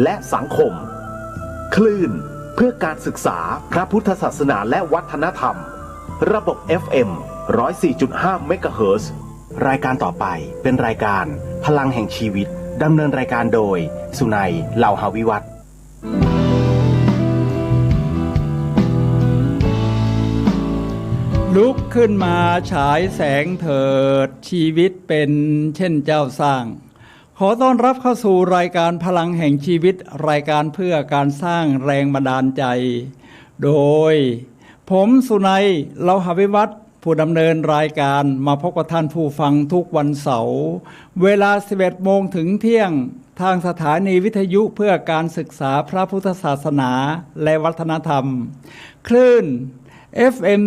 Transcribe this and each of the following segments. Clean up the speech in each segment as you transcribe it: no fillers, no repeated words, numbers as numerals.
และสังคมคลื่นเพื่อการศึกษาพระพุทธศาสนาและวัฒนธรรมระบบ FM 104.5 เมกะเฮิรตซ์รายการต่อไปเป็นรายการพลังแห่งชีวิตดำเนินรายการโดยสุนัยเหล่าหาวิวัฒน์ลุกขึ้นมาฉายแสงเถิดชีวิตเป็นเช่นเจ้าสร้างขอต้อนรับเข้าสู่รายการพลังแห่งชีวิตรายการเพื่อการสร้างแรงบันดาลใจโดยผมสุนัยเหล่าหาวิวัฒน์ผู้ดำเนินรายการมาพบกับท่านผู้ฟังทุกวันเสาร์เวลา 11 โมงถึงเที่ยงทางสถานีวิทยุเพื่อการศึกษาพระพุทธศาสนาและวัฒนธรรมคลื่น FM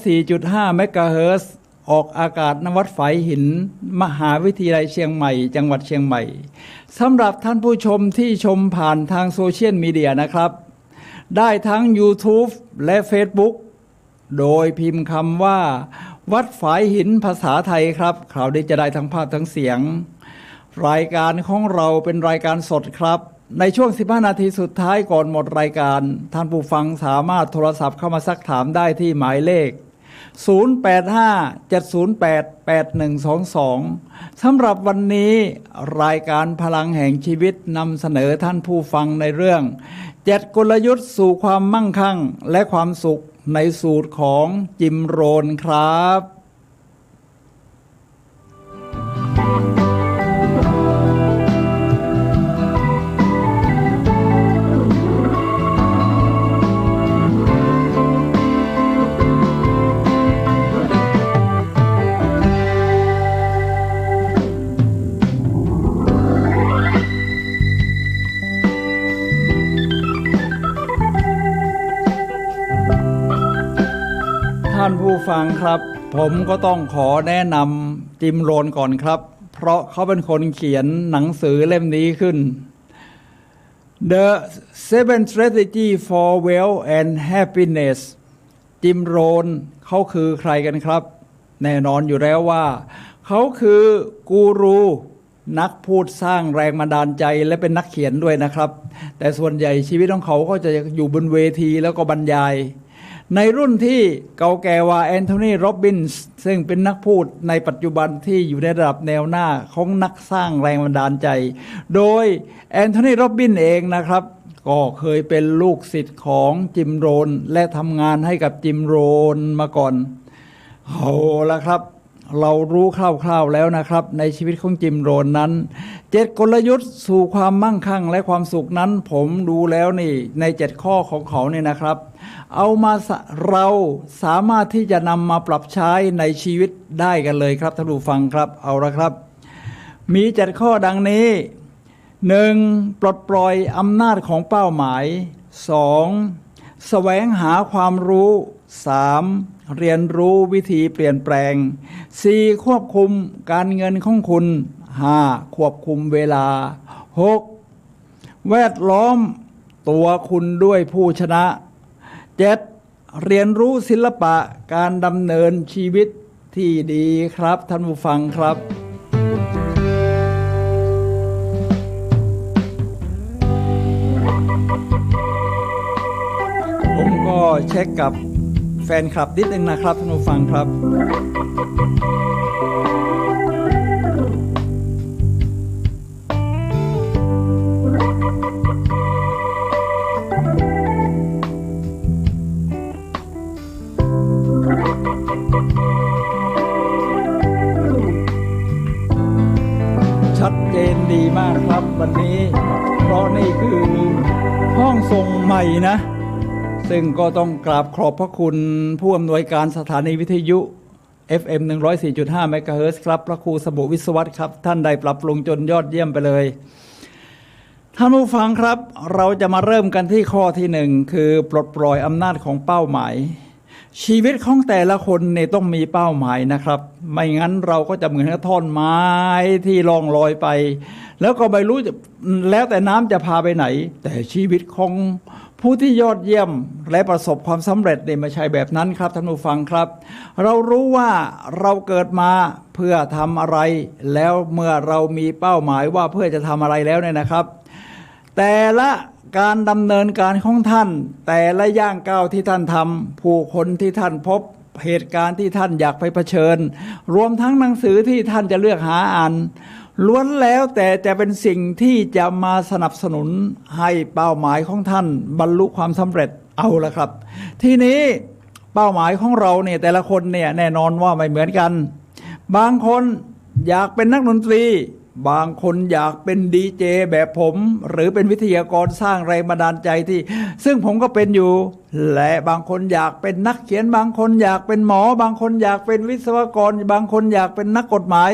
104.5 เมกะเฮิรตซ์ออกอากาศณวัดฝายหินมหาวิทยาลัยเชียงใหม่จังหวัดเชียงใหม่สำหรับท่านผู้ชมที่ชมผ่านทางโซเชียลมีเดียนะครับได้ทั้ง YouTube และ Facebook โดยพิมพ์คำว่าวัดฝายหินภาษาไทยครับคราวนี้จะได้ทั้งภาพทั้งเสียงรายการของเราเป็นรายการสดครับในช่วง15 นาทีสุดท้ายก่อนหมดรายการท่านผู้ฟังสามารถโทรศัพท์เข้ามาซักถามได้ที่หมายเลข0857088122สำหรับวันนี้รายการพลังแห่งชีวิตนำเสนอท่านผู้ฟังในเรื่อง7 กลยุทธ์สู่ความมั่งคั่งและความสุขในสูตรของจิมโรนครับท่านผู้ฟังครับผมก็ต้องขอแนะนำจิมโรนก่อนครับเพราะเขาเป็นคนเขียนหนังสือเล่มนี้ขึ้น The 7 Strategy for Wealth and Happiness จิมโรนเขาคือใครกันครับแน่นอนอยู่แล้วว่าเขาคือกูรูนักพูดสร้างแรงบันดาลใจและเป็นนักเขียนด้วยนะครับแต่ส่วนใหญ่ชีวิตของเขาก็จะอยู่บนเวทีแล้วก็บรรยายในรุ่นที่เก่าแก่กว่าแอนโทนีโรบินส์ซึ่งเป็นนักพูดในปัจจุบันที่อยู่ในระดับแนวหน้าของนักสร้างแรงบันดาลใจโดยแอนโทนีโรบินส์เองนะครับก็เคยเป็นลูกศิษย์ของจิมโรนและทำงานให้กับจิมโรนมาก่อนเอาละครับเรารู้คร่าวๆแล้วนะครับในชีวิตของจิมโรนนั้น7 กลยุทธ์สู่ความมั่งคั่งและความสุขนั้นผมดูแล้วนี่ใน7 ข้อของเขาเนี่ยนะครับเอามาเราสามารถที่จะนำมาปรับใช้ในชีวิตได้กันเลยครับท่านผู้ฟังครับเอาละครับมี7 ข้อดังนี้ 1. ปลดปล่อยอำนาจของเป้าหมาย 2. แสวงหาความรู้ 3. เรียนรู้วิธีเปลี่ยนแปลง 4. ควบคุมการเงินของคุณ 5. ควบคุมเวลา 6. แวดล้อมตัวคุณด้วยผู้ชนะ 7. เรียนรู้ศิลปะการดำเนินชีวิตที่ดีครับท่านผู้ฟังครับผมก็เช็คกับแฟนคลับนิดนึงนะครับท่านผู้ฟังครับชัดเจนดีมากครับวันนี้เพราะนี่คือห้องส่งใหม่นะซึ่งก็ต้องกราบขอบพระคุณผู้อำนวยการสถานีวิทยุ FM 104.5 เมกะเฮิรตซ์ครับพระครูสมุวิศวัตรครับท่านได้ปรับปรุงจนยอดเยี่ยมไปเลยท่านผู้ฟังครับเราจะมาเริ่มกันที่ข้อที่1คือปลดปล่อยอำนาจของเป้าหมายชีวิตของแต่ละคนเนี่ยต้องมีเป้าหมายนะครับไม่งั้นเราก็จะเหมือนกับท่อนไม้ที่ล่องลอยไปแล้วก็ไม่รู้แล้วแต่น้ำจะพาไปไหนแต่ชีวิตของผู้ที่ยอดเยี่ยมและประสบความสำเร็จเนี่ยไม่ใช่แบบนั้นครับท่านผู้ฟังครับเรารู้ว่าเราเกิดมาเพื่อทำอะไรแล้วเมื่อเรามีเป้าหมายว่าเพื่อจะทำอะไรแล้วเนี่ยนะครับ แต่ละการดำเนินการของท่านแต่ละย่างก้าวที่ท่านทำผู้คนที่ท่านพบเหตุการณ์ที่ท่านอยากไปเผชิญรวมทั้งหนังสือที่ท่านจะเลือกหาอ่านล้วนแล้วแต่จะเป็นสิ่งที่จะมาสนับสนุนให้เป้าหมายของท่านบรรลุความสำเร็จเอาละครับทีนี้เป้าหมายของเราเนี่ยแต่ละคนเนี่ยแน่นอนว่าไม่เหมือนกันบางคนอยากเป็นนักดนตรีบางคนอยากเป็นดีเจแบบผมหรือเป็นวิทยากรสร้างแรงบันดาลใจที่ซึ่งผมก็เป็นอยู่และบางคนอยากเป็นนักเขียนบางคนอยากเป็นหมอบางคนอยากเป็นวิศวกรบางคนอยากเป็นนักกฎหมาย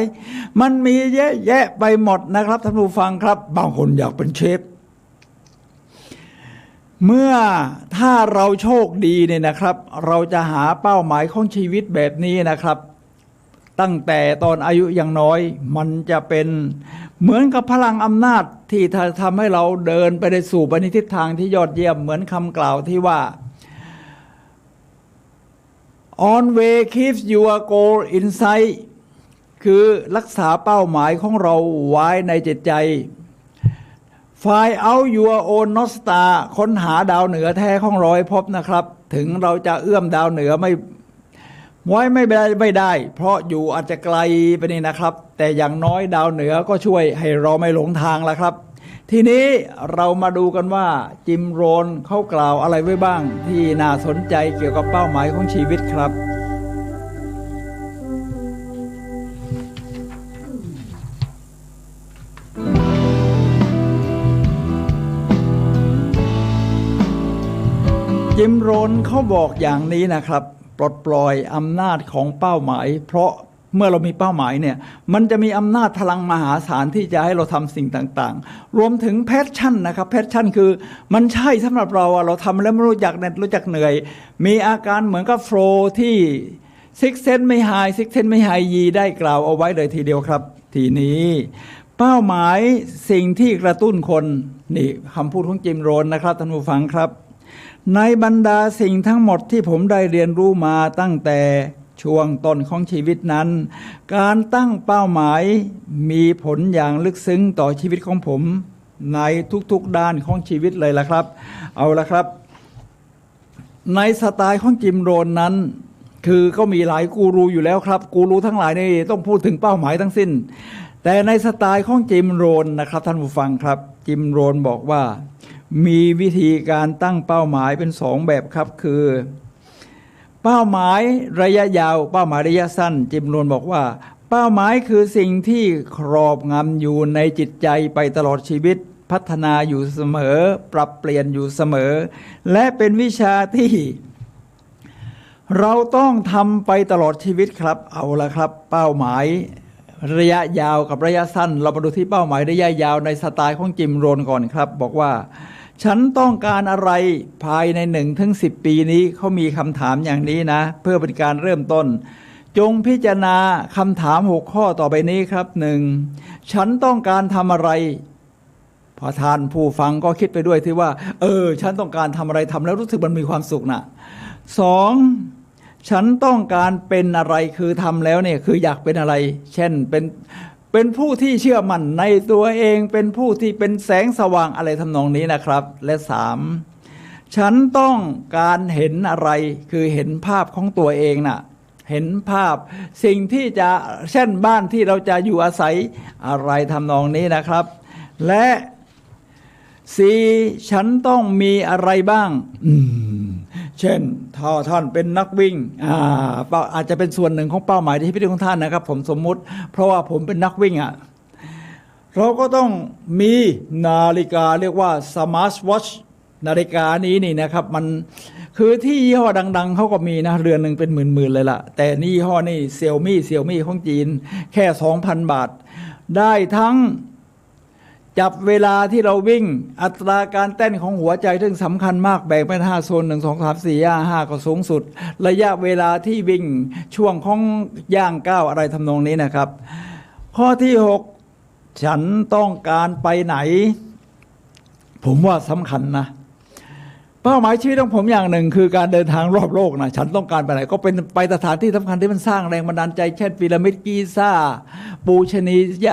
มันมีเยอะแยะไปหมดนะครับท่านผู้ฟังครับบางคนอยากเป็นเชฟเมื่อถ้าเราโชคดีเนี่ยนะครับเราจะหาเป้าหมายของชีวิตแบบนี้นะครับตั้งแต่ตอนอายุยังน้อยมันจะเป็นเหมือนกับพลังอำนาจที่ทำให้เราเดินไปในสู่ไปในทิศทางที่ยอดเยี่ยมเหมือนคำกล่าวที่ว่า on way keeps your goal in sight คือรักษาเป้าหมายของเราไว้ในจิตใจ find out your own north star ค้นหาดาวเหนือแท้ของเราให้พบนะครับถึงเราจะเอื้อมดาวเหนือไม่ได้เพราะอยู่อาจจะไกลไปนี่นะครับแต่อย่างน้อยดาวเหนือก็ช่วยให้เราไม่หลงทางแล้วครับทีนี้เรามาดูกันว่าจิมโรนเขากล่าวอะไรไว้บ้างที่น่าสนใจเกี่ยวกับเป้าหมายของชีวิตครับจิมโรนเขาบอกอย่างนี้นะครับปลดปล่อยอำนาจของเป้าหมายเพราะเมื่อเรามีเป้าหมายเนี่ยมันจะมีอำนาจพลังมหาศาลที่จะให้เราทำสิ่งต่างๆรวมถึงแพชชั่นนะครับแพชชั่นคือมันใช่สำหรับเราเราทำแล้วไม่รู้จักเหน็ดรู้จักเหนื่อยมีอาการเหมือนกับโฟลว์ที่ซิกเซนไม่ไฮซิกเซนไม่ไฮยีได้กล่าวเอาไว้เลยทีเดียวครับทีนี้เป้าหมายสิ่งที่กระตุ้นคนนี่คำพูดของจิมโรนนะครับท่านผู้ฟังครับในบรรดาสิ่งทั้งหมดที่ผมได้เรียนรู้มาตั้งแต่ช่วงต้นของชีวิตนั้นการตั้งเป้าหมายมีผลอย่างลึกซึ้งต่อชีวิตของผมในทุกๆด้านของชีวิตเลยล่ะครับเอาละครับในสไตล์ของจิมโรนนั้นคือก็มีหลายกูรูอยู่แล้วครับกูรูทั้งหลายนี่ต้องพูดถึงเป้าหมายทั้งสิ้นแต่ในสไตล์ของจิมโรนนะครับท่านผู้ฟังครับจิมโรนบอกว่ามีวิธีการตั้งเป้าหมายเป็นสองแบบครับคือเป้าหมายระยะยาวเป้าหมายระยะสั้นจิมโรนบอกว่าเป้าหมายคือสิ่งที่ครอบงำอยู่ในจิตใจไปตลอดชีวิตพัฒนาอยู่เสมอปรับเปลี่ยนอยู่เสมอและเป็นวิชาที่เราต้องทำไปตลอดชีวิตครับเอาละครับเป้าหมายระยะยาวกับระยะสั้นเรามาดูที่เป้าหมายระยะยาวในสไตล์ของจิมโรนก่อนครับบอกว่าฉันต้องการอะไรภายใน 1-10 ปีนี้เขามีคำถามอย่างนี้นะเพื่อเป็นการเริ่มต้นจงพิจารณาคำถาม6ข้อต่อไปนี้ครับ 1. ฉันต้องการทำอะไรพอท่านผู้ฟังก็คิดไปด้วยที่ว่าฉันต้องการทำอะไรทำแล้วรู้สึกมันมีความสุขนะ 2. ฉันต้องการเป็นอะไรคือทำแล้วเนี่ยคืออยากเป็นอะไรเช่นเป็นผู้ที่เชื่อมั่นในตัวเองเป็นผู้ที่เป็นแสงสว่างอะไรทำนองนี้นะครับและ 3. ฉันต้องการเห็นอะไรคือเห็นภาพของตัวเองน่ะเห็นภาพสิ่งที่จะเช่นบ้านที่เราจะอยู่อาศัยอะไรทำนองนี้นะครับและ4. ฉันต้องมีอะไรบ้างเช่นถ้าท่านเป็นนักวิ่งอาจจะเป็นส่วนหนึ่งของเป้าหมายที่ชีวิตของท่านนะครับผมสมมุติเพราะว่าผมเป็นนักวิ่งเราก็ต้องมีนาฬิกาเรียกว่า Smart Watch นาฬิกานี้นี่นะครับมันคือที่ยี่ห้อดังๆเขาก็มีนะเรือนหนึ่งเป็นหมื่นๆเลยล่ะแต่นี่ยี่ห้อนี่เซี่ยมี่ของจีนแค่ 2,000 บาทได้ทั้งจับเวลาที่เราวิ่งอัตราการเต้นของหัวใจซึ่งสำคัญมากแบ่งเป็น5โซน1 2 3 4 5ก็สูงสุดระยะเวลาที่วิ่งช่วงของย่างก้าวอะไรทำนองนี้นะครับข้อที่6ฉันต้องการไปไหนผมว่าสำคัญนะ เป้าหมายชีวิตของผมอย่างหนึ่งคือการเดินทางรอบโลกนะฉันต้องการไปไหนก็เป็นไปสถานที่สำคัญที่มันสร้างแรงบันดาลใจเช่นพีระมิดกิซ่าปูชนีย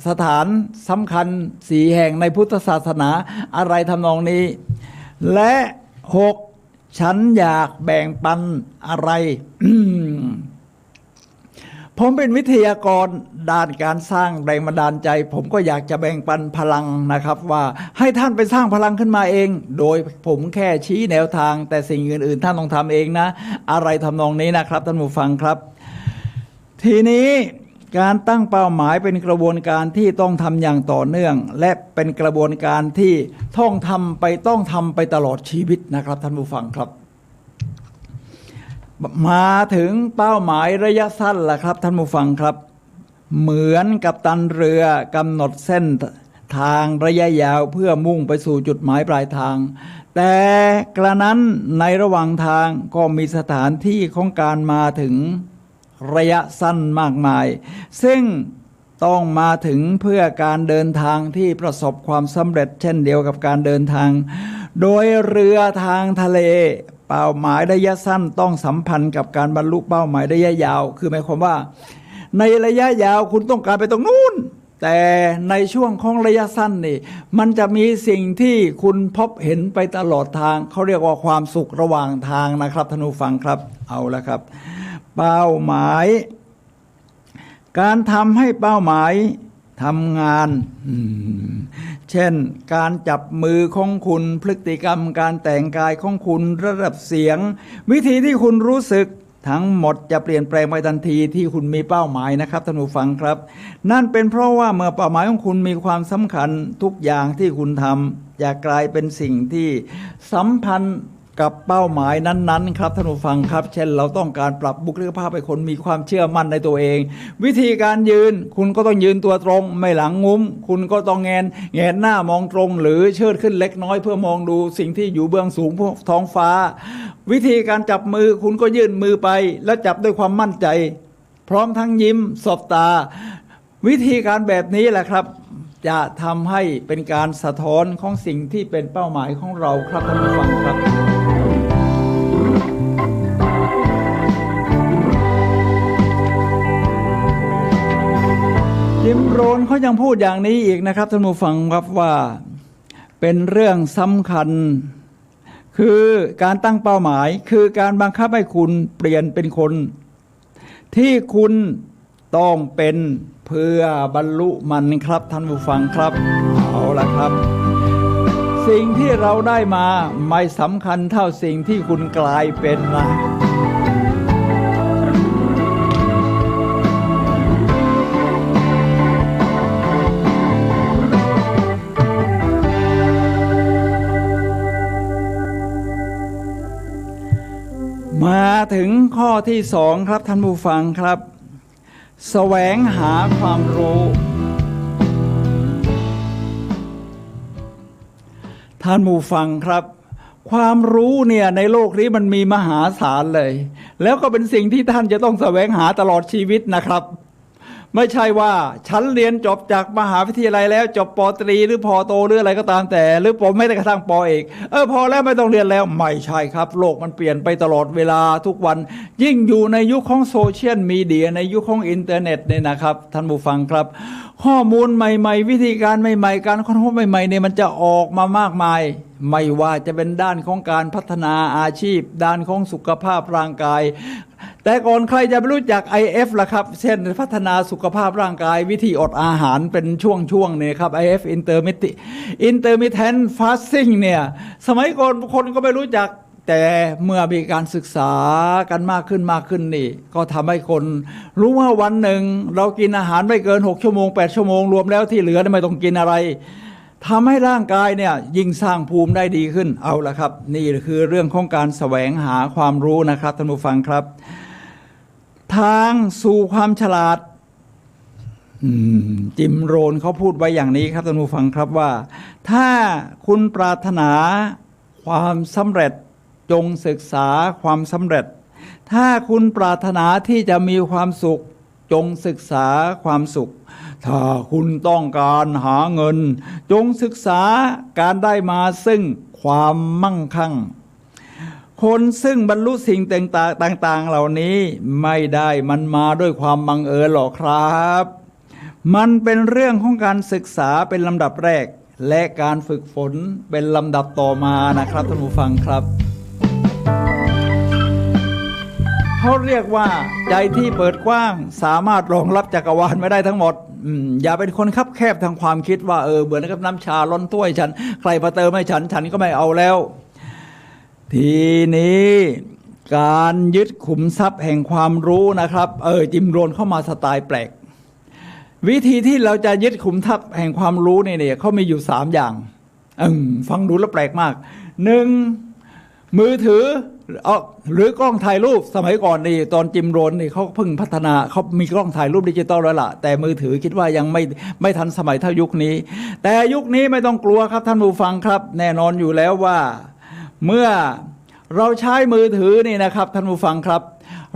สถานสำคัญ4 แห่งในพุทธศาสนาอะไรทำนองนี้และ 6. ฉันอยากแบ่งปันอะไร ผมเป็นวิทยากรด้านการสร้างแรงบันดาลใจผมก็อยากจะแบ่งปันพลังนะครับว่าให้ท่านไปสร้างพลังขึ้นมาเองโดยผมแค่ชี้แนวทางแต่สิ่งอื่นๆท่านต้องทำเองนะอะไรทำนองนี้นะครับท่านผู้ฟังครับทีนี้การตั้งเป้าหมายเป็นกระบวนการที่ต้องทำอย่างต่อเนื่องและเป็นกระบวนการที่ต้องทำไปตลอดชีวิตนะครับท่านผู้ฟังครับมาถึงเป้าหมายระยะสั้นล่ะครับท่านผู้ฟังครับเหมือนกับตันเรือกำหนดเส้นทางระยะยาวเพื่อมุ่งไปสู่จุดหมายปลายทางแต่กระนั้นในระหว่างทางก็มีสถานที่ของการมาถึงระยะสั้นมากมายซึ่งต้องมาถึงเพื่อการเดินทางที่ประสบความสำเร็จเช่นเดียวกับการเดินทางโดยเรือทางทะเลเป้าหมายระยะสั้นต้องสัมพันธ์กับการบรรลุเป้าหมายระยะยาวคือหมายความว่าในระยะยาวคุณต้องการไปตรงนู้นแต่ในช่วงของระยะสั้นนี่มันจะมีสิ่งที่คุณพบเห็นไปตลอดทางเขาเรียกว่าความสุขระหว่างทางนะครับท่านผู้ฟังครับเอาละครับเป้าหมายการทำให้เป้าหมายทำงานเช่นการจับมือของคุณพฤติกรรมการแต่งกายของคุณระดับเสียงวิธีที่คุณรู้สึกทั้งหมดจะเปลี่ยนแปลงไปทันทีที่คุณมีเป้าหมายนะครับท่านผู้ฟังครับนั่นเป็นเพราะว่าเมื่อเป้าหมายของคุณมีความสำคัญทุกอย่างที่คุณทำจะกลายเป็นสิ่งที่สัมพันธ์กับเป้าหมายนั้นๆครับท่านผู้ฟังครับเช่นเราต้องการปรับบุคลิกภาพให้คนมีความเชื่อมั่นในตัวเองวิธีการยืนคุณก็ต้องยืนตัวตรงไม่หลังงุ้มคุณก็ต้องแงนหน้ามองตรงหรือเชิดขึ้นเล็กน้อยเพื่อมองดูสิ่งที่อยู่เบื้องสูงท้องฟ้าวิธีการจับมือคุณก็ยื่นมือไปแล้วจับด้วยความมั่นใจพร้อมทั้งยิ้มสบตาวิธีการแบบนี้แหละครับจะทำให้เป็นการสะท้อนของสิ่งที่เป็นเป้าหมายของเราครับท่านผู้ฟังครับจิมโรนเขายังพูดอย่างนี้อีกนะครับท่านผู้ฟังครับว่าเป็นเรื่องสำคัญคือการตั้งเป้าหมายคือการบังคับให้คุณเปลี่ยนเป็นคนที่คุณต้องเป็นเพื่อบรรลุมันครับท่านผู้ฟังครับเอาละครับสิ่งที่เราได้มาไม่สำคัญเท่าสิ่งที่คุณกลายเป็นนะมาถึงข้อที่2ครับท่านผู้ฟังครับแสวงหาความรู้ท่านผู้ฟังครับความรู้เนี่ยในโลกนี้มันมีมหาศาลเลยแล้วก็เป็นสิ่งที่ท่านจะต้องแสวงหาตลอดชีวิตนะครับไม่ใช่ว่าฉันเรียนจบจากมหาวิทยาลัยแล้วจบป.ตรีหรือพ.โตหรืออะไรก็ตามแต่หรือผมไม่ได้กระทั่งป.เอกพอแล้วไม่ต้องเรียนแล้วไม่ใช่ครับโลกมันเปลี่ยนไปตลอดเวลาทุกวันยิ่งอยู่ในยุคของโซเชียลมีเดียในยุคของอินเทอร์เน็ตเนี่ยนะครับท่านผู้ฟังครับข้อมูลใหม่ๆวิธีการใหม่ๆการค้นพบใหม่ๆเนี่ยมันจะออกมามากมายไม่ว่าจะเป็นด้านของการพัฒนาอาชีพด้านของสุขภาพร่างกายแต่ก่อนใครจะไม่รู้จัก IF ล่ะครับเช่นพัฒนาสุขภาพร่างกายวิธีอดอาหารเป็นช่วงๆเนี่ยครับ IF intermittent fasting เนี่ยสมัยก่อนคนก็ไม่รู้จักแต่เมื่อมีการศึกษากันมากขึ้นนี่ก็ทำให้คนรู้ว่าวันหนึ่งเรากินอาหารไม่เกิน6 ชั่วโมง 8 ชั่วโมงรวมแล้วที่เหลือไม่ต้องกินอะไรทำให้ร่างกายเนี่ยยิ่งสร้างภูมิได้ดีขึ้นเอาละครับนี่คือเรื่องของการแสวงหาความรู้นะครับท่านผู้ฟังครับทางสู่ความฉลาดจิมโรนเขาพูดไว้อย่างนี้ครับท่านผู้ฟังครับว่าถ้าคุณปรารถนาความสำเร็จจงศึกษาความสำเร็จถ้าคุณปรารถนาที่จะมีความสุข จงศึกษาความสุขถ้าคุณต้องการหาเงินจงศึกษาการได้มาซึ่งความมั่งคั่งคนซึ่งบรรลุสิ่งต่างๆเหล่านี้ไม่ได้มันมาด้วยความบังเอิญหรอกครับมันเป็นเรื่องของการศึกษาเป็นลำดับแรกและการฝึกฝนเป็นลำดับต่อมานะครับท่านผู้ฟังครับเขาเรียกว่าใจที่เปิดกว้างสามารถรองรับจักรวาลไม่ได้ทั้งหมดอย่าเป็นคนคับแคบทางความคิดว่าเหมือนกับน้ำชาล้นถ้วยฉันใครมาเติมให้ฉันก็ไม่เอาแล้วทีนี้การยึดขุมทรัพย์แห่งความรู้นะครับจิมโรนเข้ามาสไตล์แปลกวิธีที่เราจะยึดขุมทรัพย์แห่งความรู้เนี่ยเขามีอยู่3อย่างฟังดูแล้วแปลกมาก1มือถือหรือกล้องถ่ายรูปสมัยก่อนนี่ตอนจิมโรนนี่เขาเพิ่งพัฒนาเขามีกล้องถ่ายรูปดิจิตอลแล้วล่ะแต่มือถือคิดว่ายังไม่ทันสมัยเท่ายุคนี้แต่ยุคนี้ไม่ต้องกลัวครับท่านผู้ฟังครับแน่นอนอยู่แล้วว่าเมื่อเราใช้มือถือนี่นะครับท่านผู้ฟังครับ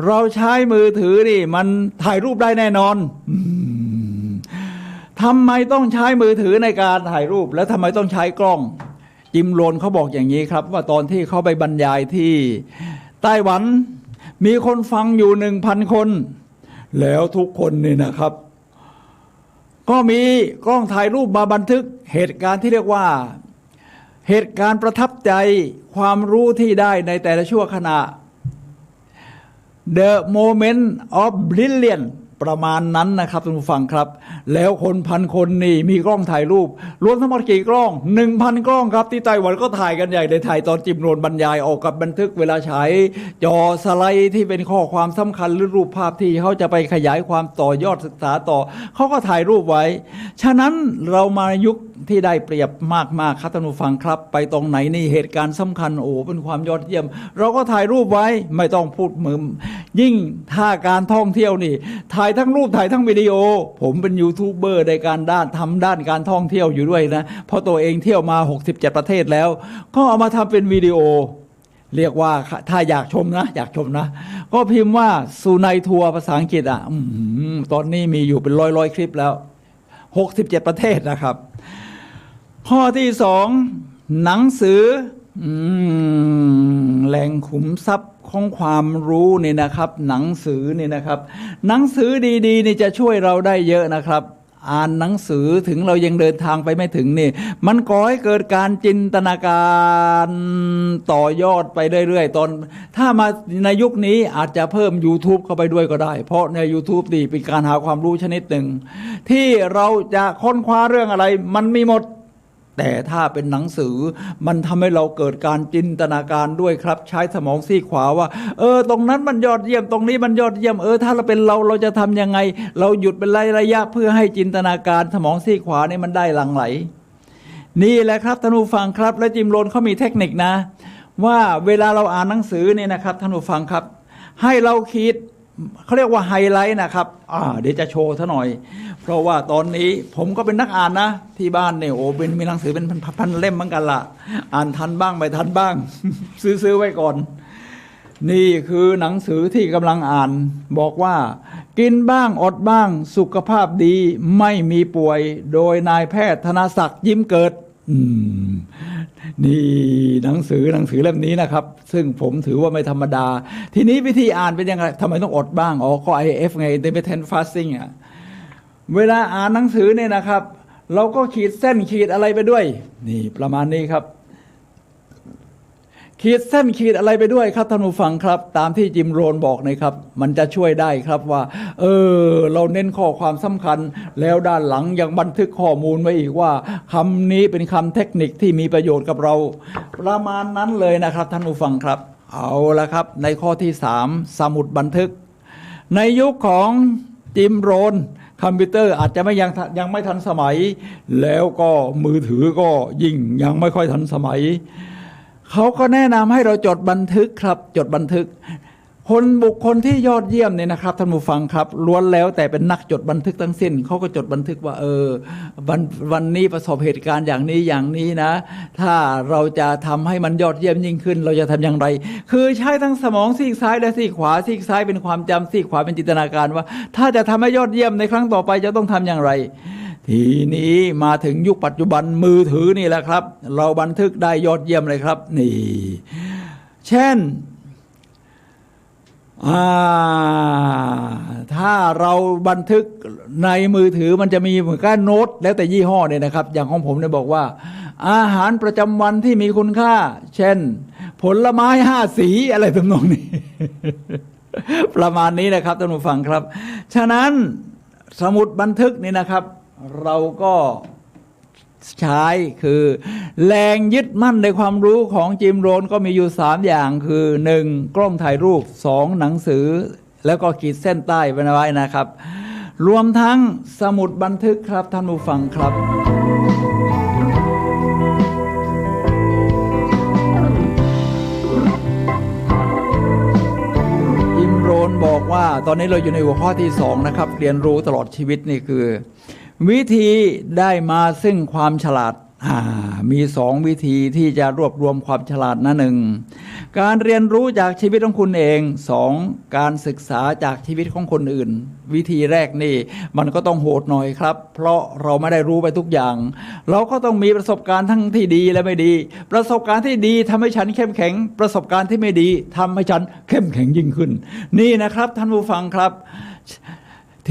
เราใช้มือถือนี่มันถ่ายรูปได้แน่นอนทำไมต้องใช้มือถือในการถ่ายรูปแล้วทำไมต้องใช้กล้องจิมโรนเขาบอกอย่างนี้ครับว่าตอนที่เขาไปบรรยายที่ไต้หวันมีคนฟังอยู่ 1,000 คนแล้วทุกคนนี่นะครับก็มีกล้องถ่ายรูปมาบันทึกเหตุการณ์ที่เรียกว่าเหตุการณ์ประทับใจความรู้ที่ได้ในแต่ละชั่วขณะ The moment of brilliance ประมาณนั้นนะครับท่านผู้ฟังครับแล้วคน1,000 คนนี่มีกล้องถ่ายรูปรวมทั้งหมดกี่กล้อง 1,000 กล้องครับที่ไต้หวันก็ถ่ายกันใหญ่ในถ่ายตอนจิมโรนบรรยายออกกับบันทึกเวลาฉายจอสไลด์ที่เป็นข้อความสำคัญหรือรูปภาพที่เขาจะไปขยายความต่อยอดศึกษาต่อเขาก็ถ่ายรูปไว้ฉะนั้นเรามายุคที่ได้เปรียบมากๆครับท่านผู้ฟังครับไปตรงไหนนี่เหตุการณ์สำคัญเป็นความยอดเยี่ยมเราก็ถ่ายรูปไว้ไม่ต้องพูดมือยิ่งถ้าการท่องเที่ยวนี่ถ่ายทั้งรูปถ่ายทั้งวิดีโอผมเป็นยูทูบเบอร์ในการทำด้านการท่องเที่ยวอยู่ด้วยนะเพราะตัวเองเที่ยวมา67ประเทศแล้วก็เอามาทำเป็นวิดีโอเรียกว่าถ้าอยากชมนะก็พิมพ์ว่าซูไนทัวร์ภาษาอังกฤษตอนนี้มีอยู่เป็นร้อยคลิปแล้ว67ประเทศนะครับข้อที่2หนังสือแหล่งขุมทรัพย์ของความรู้นี่นะครับหนังสือนี่นะครับหนังสือดีๆนี่จะช่วยเราได้เยอะนะครับอ่านหนังสือถึงเรายังเดินทางไปไม่ถึงนี่มันก่อให้เกิดการจินตนาการต่อยอดไปเรื่อยๆถ้ามาในยุคนี้อาจจะเพิ่ม YouTube เข้าไปด้วยก็ได้เพราะใน YouTube นี่เป็นการหาความรู้ชนิดหนึ่งที่เราจะค้นคว้าเรื่องอะไรมันมีหมดแต่ถ้าเป็นหนังสือมันทำให้เราเกิดการจินตนาการด้วยครับใช้สมองซีกขวาว่าตรงนั้นมันยอดเยี่ยมตรงนี้มันยอดเยี่ยมถ้าเราเป็นเราจะทำยังไงเราหยุดเป็นระยะเพื่อให้จินตนาการสมองซีกขวานี่มันได้หลั่งไหลนี่แหละครับท่านผู้ฟังครับและจิมโรนเขามีเทคนิคนะว่าเวลาเราอ่านหนังสือเนี่ยนะครับท่านผู้ฟังครับให้เราคิดเขาเรียกว่าไฮไลท์นะครับเดี๋ยวจะโชว์ซะหน่อยเพราะว่าตอนนี้ผมก็เป็นนักอ่านนะที่บ้านเนี่ยมีหนังสือเป็นพันเล่มเหมือนกันล่ะอ่านทันบ้างไม่ทันบ้าง ซื้อไว้ก่อนนี่คือหนังสือที่กำลังอ่านบอกว่ากินบ้างอดบ้างสุขภาพดีไม่มีป่วยโดยนายแพทย์ธนศักดิ์ยิ้มเกิดนี่หนังสือเล่มนี้นะครับซึ่งผมถือว่าไม่ธรรมดาทีนี้วิธีอ่านเป็นยังไงทำไมต้องอดบ้างก็ IF ไง intermittent fasting เวลาอ่านหนังสือเนี่ยนะครับเราก็ขีดเส้นขีดอะไรไปด้วยนี่ประมาณนี้ครับขีดเส้นขีดอะไรไปด้วยครับท่านผู้ฟังครับตามที่จิมโรนบอกนะครับมันจะช่วยได้ครับว่าเราเน้นข้อความสำคัญแล้วด้านหลังยังบันทึกข้อมูลไว้อีกว่าคำนี้เป็นคำเทคนิคที่มีประโยชน์กับเราประมาณนั้นเลยนะครับท่านผู้ฟังครับเอาละครับในข้อที่3สมุดบันทึกในยุคของจิมโรนคอมพิวเตอร์อาจจะยังไม่ทันสมัยแล้วก็มือถือก็ยิ่งยังไม่ค่อยทันสมัยเขาก็แนะนำให้เราจดบันทึกครับจดบันทึก บุคคลที่ยอดเยี่ยมเนี่ยนะครับท่านผู้ฟังครับล้วนแล้วแต่เป็นนักจดบันทึกทั้งสิ้นเขาก็จดบันทึกว่าวันนี้ประสบเหตุการณ์อย่างนี้นะถ้าเราจะทำให้มันยอดเยี่ยมยิ่งขึ้นเราจะทำอย่างไรคือใช้ทั้งสมองซีกซ้ายและซีกขวาซีกซ้ายเป็นความจำซีกขวาเป็นจินตนาการว่าถ้าจะทำให้ยอดเยี่ยมในครั้งต่อไปจะต้องทำอย่างไรทีนี้มาถึงยุคปัจจุบันมือถือนี่แหละครับเราบันทึกได้ยอดเยี่ยมเลยครับนี่เช่นถ้าเราบันทึกในมือถือมันจะมีเหมือนกันโน้ตแล้วแต่ยี่ห้อเนี่ยนะครับอย่างของผมเนี่ยบอกว่าอาหารประจำวันที่มีคุณค่าเช่นผลไม้5 สีอะไรทำนองนี้ ประมาณนี้นะครับท่านผู้ฟังครับฉะนั้นสมุดบันทึกนี่นะครับเราก็ใช้คือแรงยึดมั่นในความรู้ของจิมโรนก็มีอยู่3อย่างคือ1กล้องถ่ายรูป2หนังสือแล้วก็ขีดเส้นใต้ไว้นะครับรวมทั้งสมุดบันทึกครับท่านผู้ฟังครับจิมโรนบอกว่าตอนนี้เราอยู่ในหัวข้อที่2นะครับเรียนรู้ตลอดชีวิตนี่คือวิธีได้มาซึ่งความฉลาดมี2วิธีที่จะรวบรวมความฉลาดนะ1การเรียนรู้จากชีวิตของคุณเอง2การศึกษาจากชีวิตของคนอื่นวิธีแรกนี่มันก็ต้องโหดหน่อยครับเพราะเราไม่ได้รู้ไปทุกอย่างเราก็ต้องมีประสบการณ์ทั้งที่ดีและไม่ดีประสบการณ์ที่ดีทำให้ฉันเข้มแข็งประสบการณ์ที่ไม่ดีทำให้ฉันเข้มแข็งยิ่งขึ้นนี่นะครับท่านผู้ฟังครับ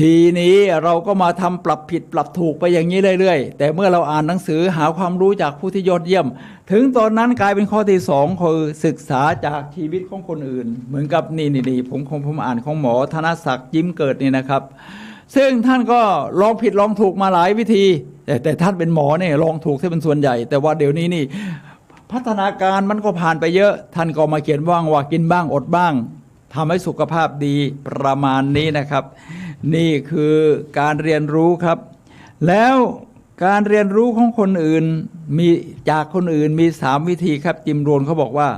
ทีนี้เราก็มาทำปรับผิดปรับถูกไปอย่างนี้เรื่อยๆแต่เมื่อเราอ่านหนังสือหาความรู้จากผู้ที่ยอดเยี่ยมถึงตอนนั้นกลายเป็นข้อที่2คือศึกษาจากชีวิตของคนอื่นเหมือนกับนี่ผมอ่านของหมอธนศักดิ์ยิ้มเกิดนี่นะครับซึ่งท่านก็ลองผิดลองถูกมาหลายวิธีแต่ท่านเป็นหมอเนี่ยลองถูกที่เป็นส่วนใหญ่แต่ว่าเดี๋ยวนี้นี่พัฒนาการมันก็ผ่านไปเยอะท่านก็มาเขียนว่ากินบ้างอดบ้างทำให้สุขภาพดีประมาณนี้นะครับนี่คือการเรียนรู้ครับแล้วการเรียนรู้ของคนอื่นมีจากคนอื่นมี3วิธีครับจิมโรนเขาบอกว่า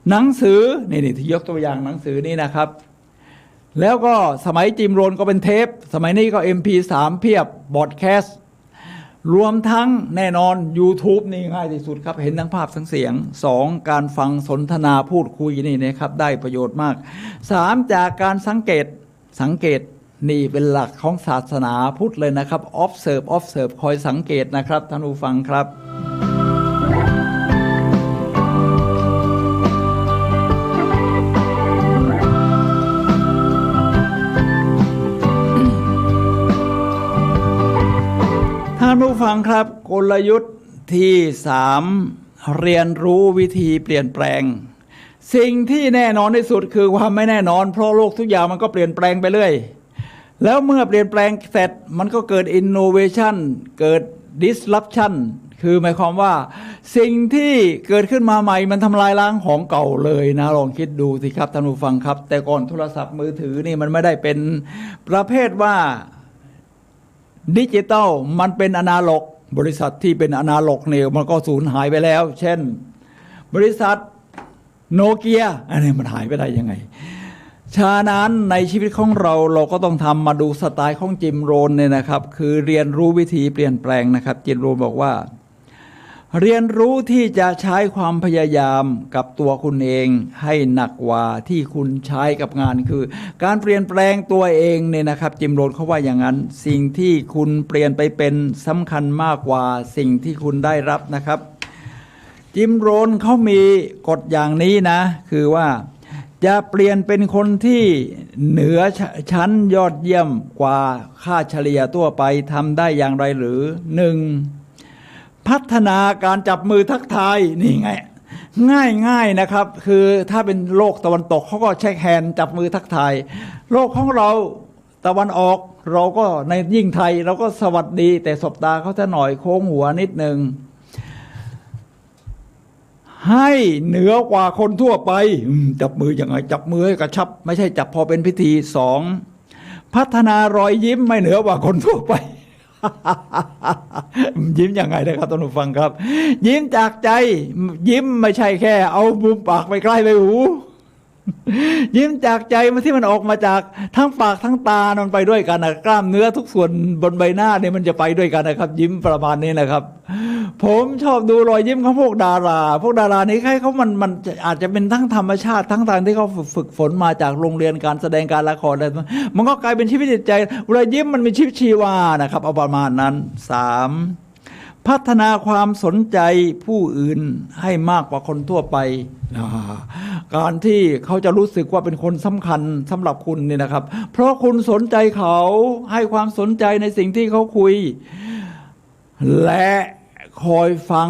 หนังสือนี่ที่ยกตัวอย่างหนังสือนี่นะครับแล้วก็สมัยจิมโรนก็เป็นเทปสมัยนี้ก็ MP3 เพียบบอดแคสต์รวมทั้งแน่นอน YouTube นี่ง่ายที่สุดครับเห็นทั้งภาพทั้งเสียง2การฟังสนทนาพูดคุยนี่นะครับได้ประโยชน์มาก3จากการสังเกตนี่เป็นหลักของศาสนาพุทธเลยนะครับ observe คอยสังเกตนะครับท่านผู้ฟังครับท่านผู้ฟังครับกลยุทธ์ที่3เรียนรู้วิธีเปลี่ยนแปลงสิ่งที่แน่นอนที่สุดคือความไม่แน่นอนเพราะโลกทุกอย่างมันก็เปลี่ยนแปลงไปเรื่อยแล้วเมื่อเปลี่ยนแปลงเสร็จมันก็เกิด innovation เกิด disruption คือหมายความว่าสิ่งที่เกิดขึ้นมาใหม่มันทำลายล้างของเก่าเลยนะลองคิดดูสิครับท่านผู้ฟังครับแต่ก่อนโทรศัพท์มือถือนี่มันไม่ได้เป็นประเภทว่าดิจิตอลมันเป็นอนาล็อกบริษัทที่เป็นอนาล็อกเนี่ยมันก็สูญหายไปแล้วเช่นบริษัทโนเกียอันนี้มันหายไปได้ยังไงฉะนั้นในชีวิตของเราก็ต้องทำมาดูสไตล์ของจิมโรนเนี่ยนะครับคือเรียนรู้วิธีเปลี่ยนแปลงนะครับจิมโรนบอกว่าเรียนรู้ที่จะใช้ความพยายามกับตัวคุณเองให้หนักกว่าที่คุณใช้กับงานคือการเปลี่ยนแปลงตัวเองเนี่ยนะครับจิมโรนเขาว่าอย่างนั้นสิ่งที่คุณเปลี่ยนไปเป็นสำคัญมากกว่าสิ่งที่คุณได้รับนะครับจิมโรนเขามีกฎอย่างนี้นะคือว่าจะเปลี่ยนเป็นคนที่เหนือชั้นยอดเยี่ยมกว่าค่าเฉลี่ยทั่วไปทำได้อย่างไรหรือ1พัฒนาการจับมือทักทายนี่ไงง่ายนะครับคือถ้าเป็นโลกตะวันตกเขาก็เช็คแฮนด์จับมือทักทายโลกของเราตะวันออกเราก็ในยิ่งไทยเราก็สวัสดีแต่สบตาเขาจะหน่อยโค้งหัวนิดนึงให้เหนือกว่าคนทั่วไปจับมือยังไงจับมือให้กระชับไม่ใช่จับพอเป็นพิธี2พัฒนารอยยิ้มไม่เหนือกว่าคนทั่วไป ยิ้มยังไงนะครับท่านผู้ฟังครับยิ้มจากใจยิ้มไม่ใช่แค่เอามุมปากไปใกล้ไปหู ยิ้มจากใจมาที่มันออกมาจากทั้งปากทั้งตามันไปด้วยกันนะกล้ามเนื้อทุกส่วนบนใบหน้าเนี่ยมันจะไปด้วยกันนะครับยิ้มประมาณนี้นะครับ ผมชอบดูรอยยิ้มของพวกดารานี้ใครเขามันอาจจะเป็นทั้งธรรมชาติทั้งทางที่เขาฝึกฝนมาจากโรงเรียนการแสดงการละครอะไรมันก็กลายเป็นชีวิตจิตใจรอยยิ้มมันมีชีวิตชีวานะครับเอาประมาณนั้น 3. พัฒนาความสนใจผู้อื่นให้มากกว่าคนทั่วไปการที่เขาจะรู้สึกว่าเป็นคนสำคัญสำหรับคุณเนี่ยนะครับเพราะคุณสนใจเขาให้ความสนใจในสิ่งที่เขาคุยและคอยฟัง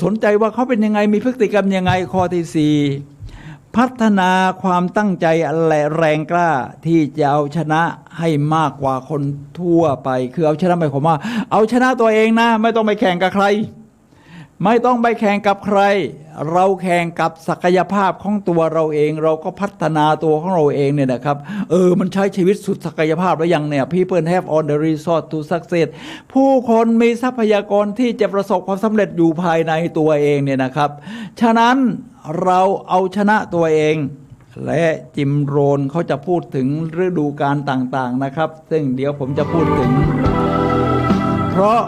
สนใจว่าเขาเป็นยังไงมีพฤติกรรมยังไงข้อที่ 4 พัฒนาความตั้งใจและแรงกล้าที่จะเอาชนะให้มากกว่าคนทั่วไปคือเอาชนะหมายความว่าเอาชนะตัวเองนะไม่ต้องไปแข่งกับใครไม่ต้องไปแข่งกับใครเราแข่งกับศักยภาพของตัวเราเองเราก็พัฒนาตัวของเราเองเนี่ยนะครับมันใช้ชีวิตสุดศักยภาพแล้วยังเนี่ย People have all the resource to success ผู้คนมีทรัพยากรที่จะประสบความสำเร็จอยู่ภายในตัวเองเนี่ยนะครับฉะนั้นเราเอาชนะตัวเองและจิมโรนเขาจะพูดถึงฤดูกาลต่างๆนะครับซึ่งเดี๋ยวผมจะพูดถึงเพราะ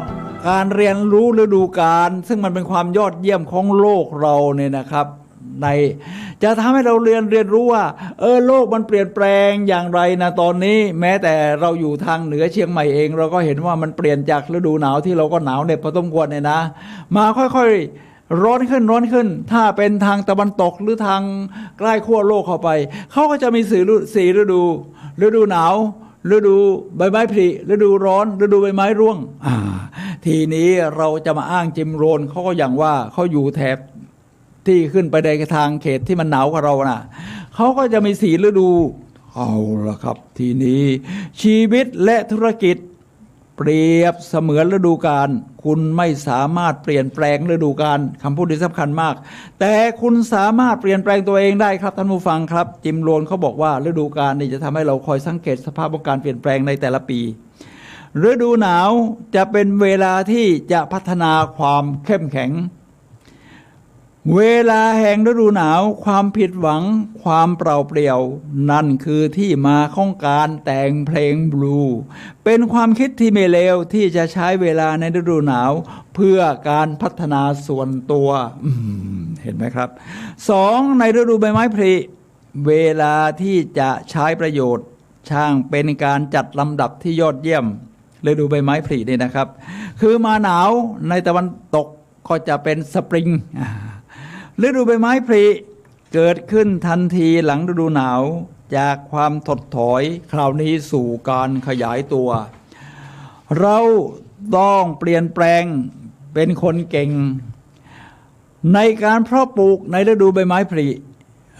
การเรียนรู้ฤดูกาลซึ่งมันเป็นความยอดเยี่ยมของโลกเราเนี่ยนะครับในจะทำให้เราเรียนรู้ว่าโลกมันเปลี่ยนแปลงอย่างไรนะตอนนี้แม้แต่เราอยู่ทางเหนือเชียงใหม่เองเราก็เห็นว่ามันเปลี่ยนจากฤดูหนาวที่เราก็หนาวเนี่ยพอสมควรเนี่ยนะมาค่อยๆร้อนขึ้นถ้าเป็นทางตะวันตกหรือทางใกล้ขั้วโลกเข้าไปเขาก็จะมีสี่ฤดูหนาวฤดูใบไม้ผลิฤดูร้อนฤดูใบไม้ร่วงทีนี้เราจะมาอ้างจิมโรนเขาก็อย่างว่าเขาอยู่แถบที่ขึ้นไปในทางเขตที่มันหนาวกว่าเรานะเขาก็จะมี4 ฤดูเอาละครับทีนี้ชีวิตและธุรกิจเปรียบเสมือนฤดูกาลคุณไม่สามารถเปลี่ยนแปลงฤดูกาลคำพูดที่สำคัญมากแต่คุณสามารถเปลี่ยนแปลงตัวเองได้ครับท่านผู้ฟังครับจิมโรนเขาบอกว่าฤดูกาลนี่จะทำให้เราคอยสังเกตสภาพของการเปลี่ยนแปลงในแต่ละปีฤดูหนาวจะเป็นเวลาที่จะพัฒนาความเข้มแข็งเวลาแห่งฤดูหนาวความผิดหวังความเปล่าเปลี่ยวนั่นคือที่มาของการแต่งเพลงบลูเป็นความคิดที่ไม่เลวที่จะใช้เวลาในฤดูหนาวเพื่อการพัฒนาส่วนตัวเห็นไหมครับ 2. ในฤดูใบไม้ผลิเวลาที่จะใช้ประโยชน์ช่างเป็นการจัดลำดับที่ยอดเยี่ยมฤดูใบไม้ผลินี่นะครับคือมาหนาวในตะวันตกก็จะเป็นสปริงฤดูใบไม้ผลิเกิดขึ้นทันทีหลังฤดูหนาวจากความถดถอยคราวนี้สู่การขยายตัวเราต้องเปลี่ยนแปลงเป็นคนเก่งในการเพาะปลูกในฤดูใบไม้ผลิ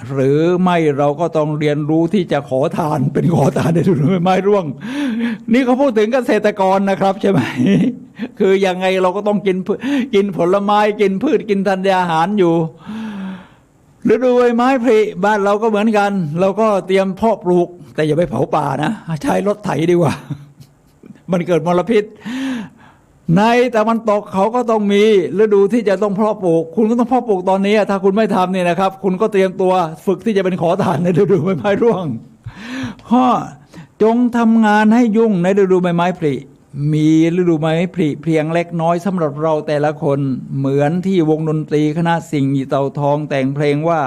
หรือไม่เราก็ต้องเรียนรู้ที่จะขอทานเป็นขอทานในฤดูใบไม้ร่วงนี่เขาพูดถึงเกษตรกรนะครับใช่ไหมคือยังไงเราก็ต้องกินผลไม้กินพืชกินธัญญาหารอยู่ฤดูใบไม้ผลิบ้านเราก็เหมือนกันเราก็เตรียมเพาะปลูกแต่อย่าไปเผาป่านะใช้รถไถดีกว่ามันเกิดมลพิษในตะวันตกเขาก็ต้องมีฤดูที่จะต้องเพาะปลูกคุณก็ต้องเพาะปลูกตอนนี้ถ้าคุณไม่ทำเนี่ยนะครับคุณก็เตรียมตัวฝึกที่จะเป็นขอทานในฤดูใบไม้ร่วงข้อจงทำงานให้ยุ่งในฤดูใบไม้ผลิมีฤดูใบไม้ผลิเพียงเล็กน้อยสำหรับเราแต่ละคนเหมือนที่วงดนตรีคณะสิ่งเต่าทองแต่งเพลงว่า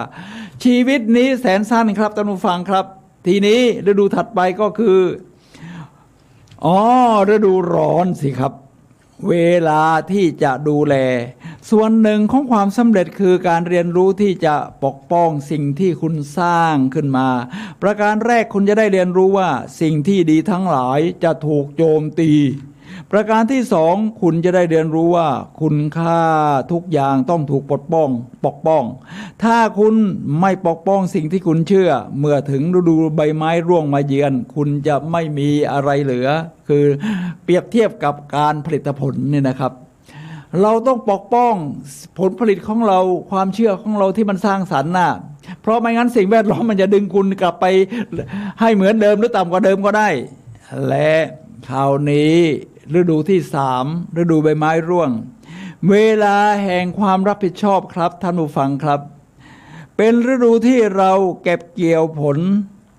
ชีวิตนี้แสนสั้นครับท่านผู้ฟังครับทีนี้ฤดูถัดไปก็คือฤดูร้อนสิครับเวลาที่จะดูแลส่วนหนึ่งของความสำเร็จคือการเรียนรู้ที่จะปกป้องสิ่งที่คุณสร้างขึ้นมาประการแรกคุณจะได้เรียนรู้ว่าสิ่งที่ดีทั้งหลายจะถูกโจมตีประการที่2คุณจะได้เรียนรู้ว่าคุณค่าทุกอย่างต้องถูกปกป้องถ้าคุณไม่ปกป้องสิ่งที่คุณเชื่อเมื่อถึงฤดูใบไม้ร่วงมาเยือนคุณจะไม่มีอะไรเหลือคือเปรียบเทียบกับการผลิตผลเนี่ยนะครับเราต้องปกป้องผลผลิตของเราความเชื่อของเราที่มันสร้างสรรค์น่ะเพราะไม่งั้นสิ่งแวดล้อมมันจะดึงคุณกลับไปให้เหมือนเดิมหรือต่ำกว่าเดิมก็ได้และคราวนี้ฤดูที่3ฤดูใบไม้ร่วงเวลาแห่งความรับผิดชอบครับท่านผู้ฟังครับ เป็นฤดูที่เราเก็บเกี่ยวผล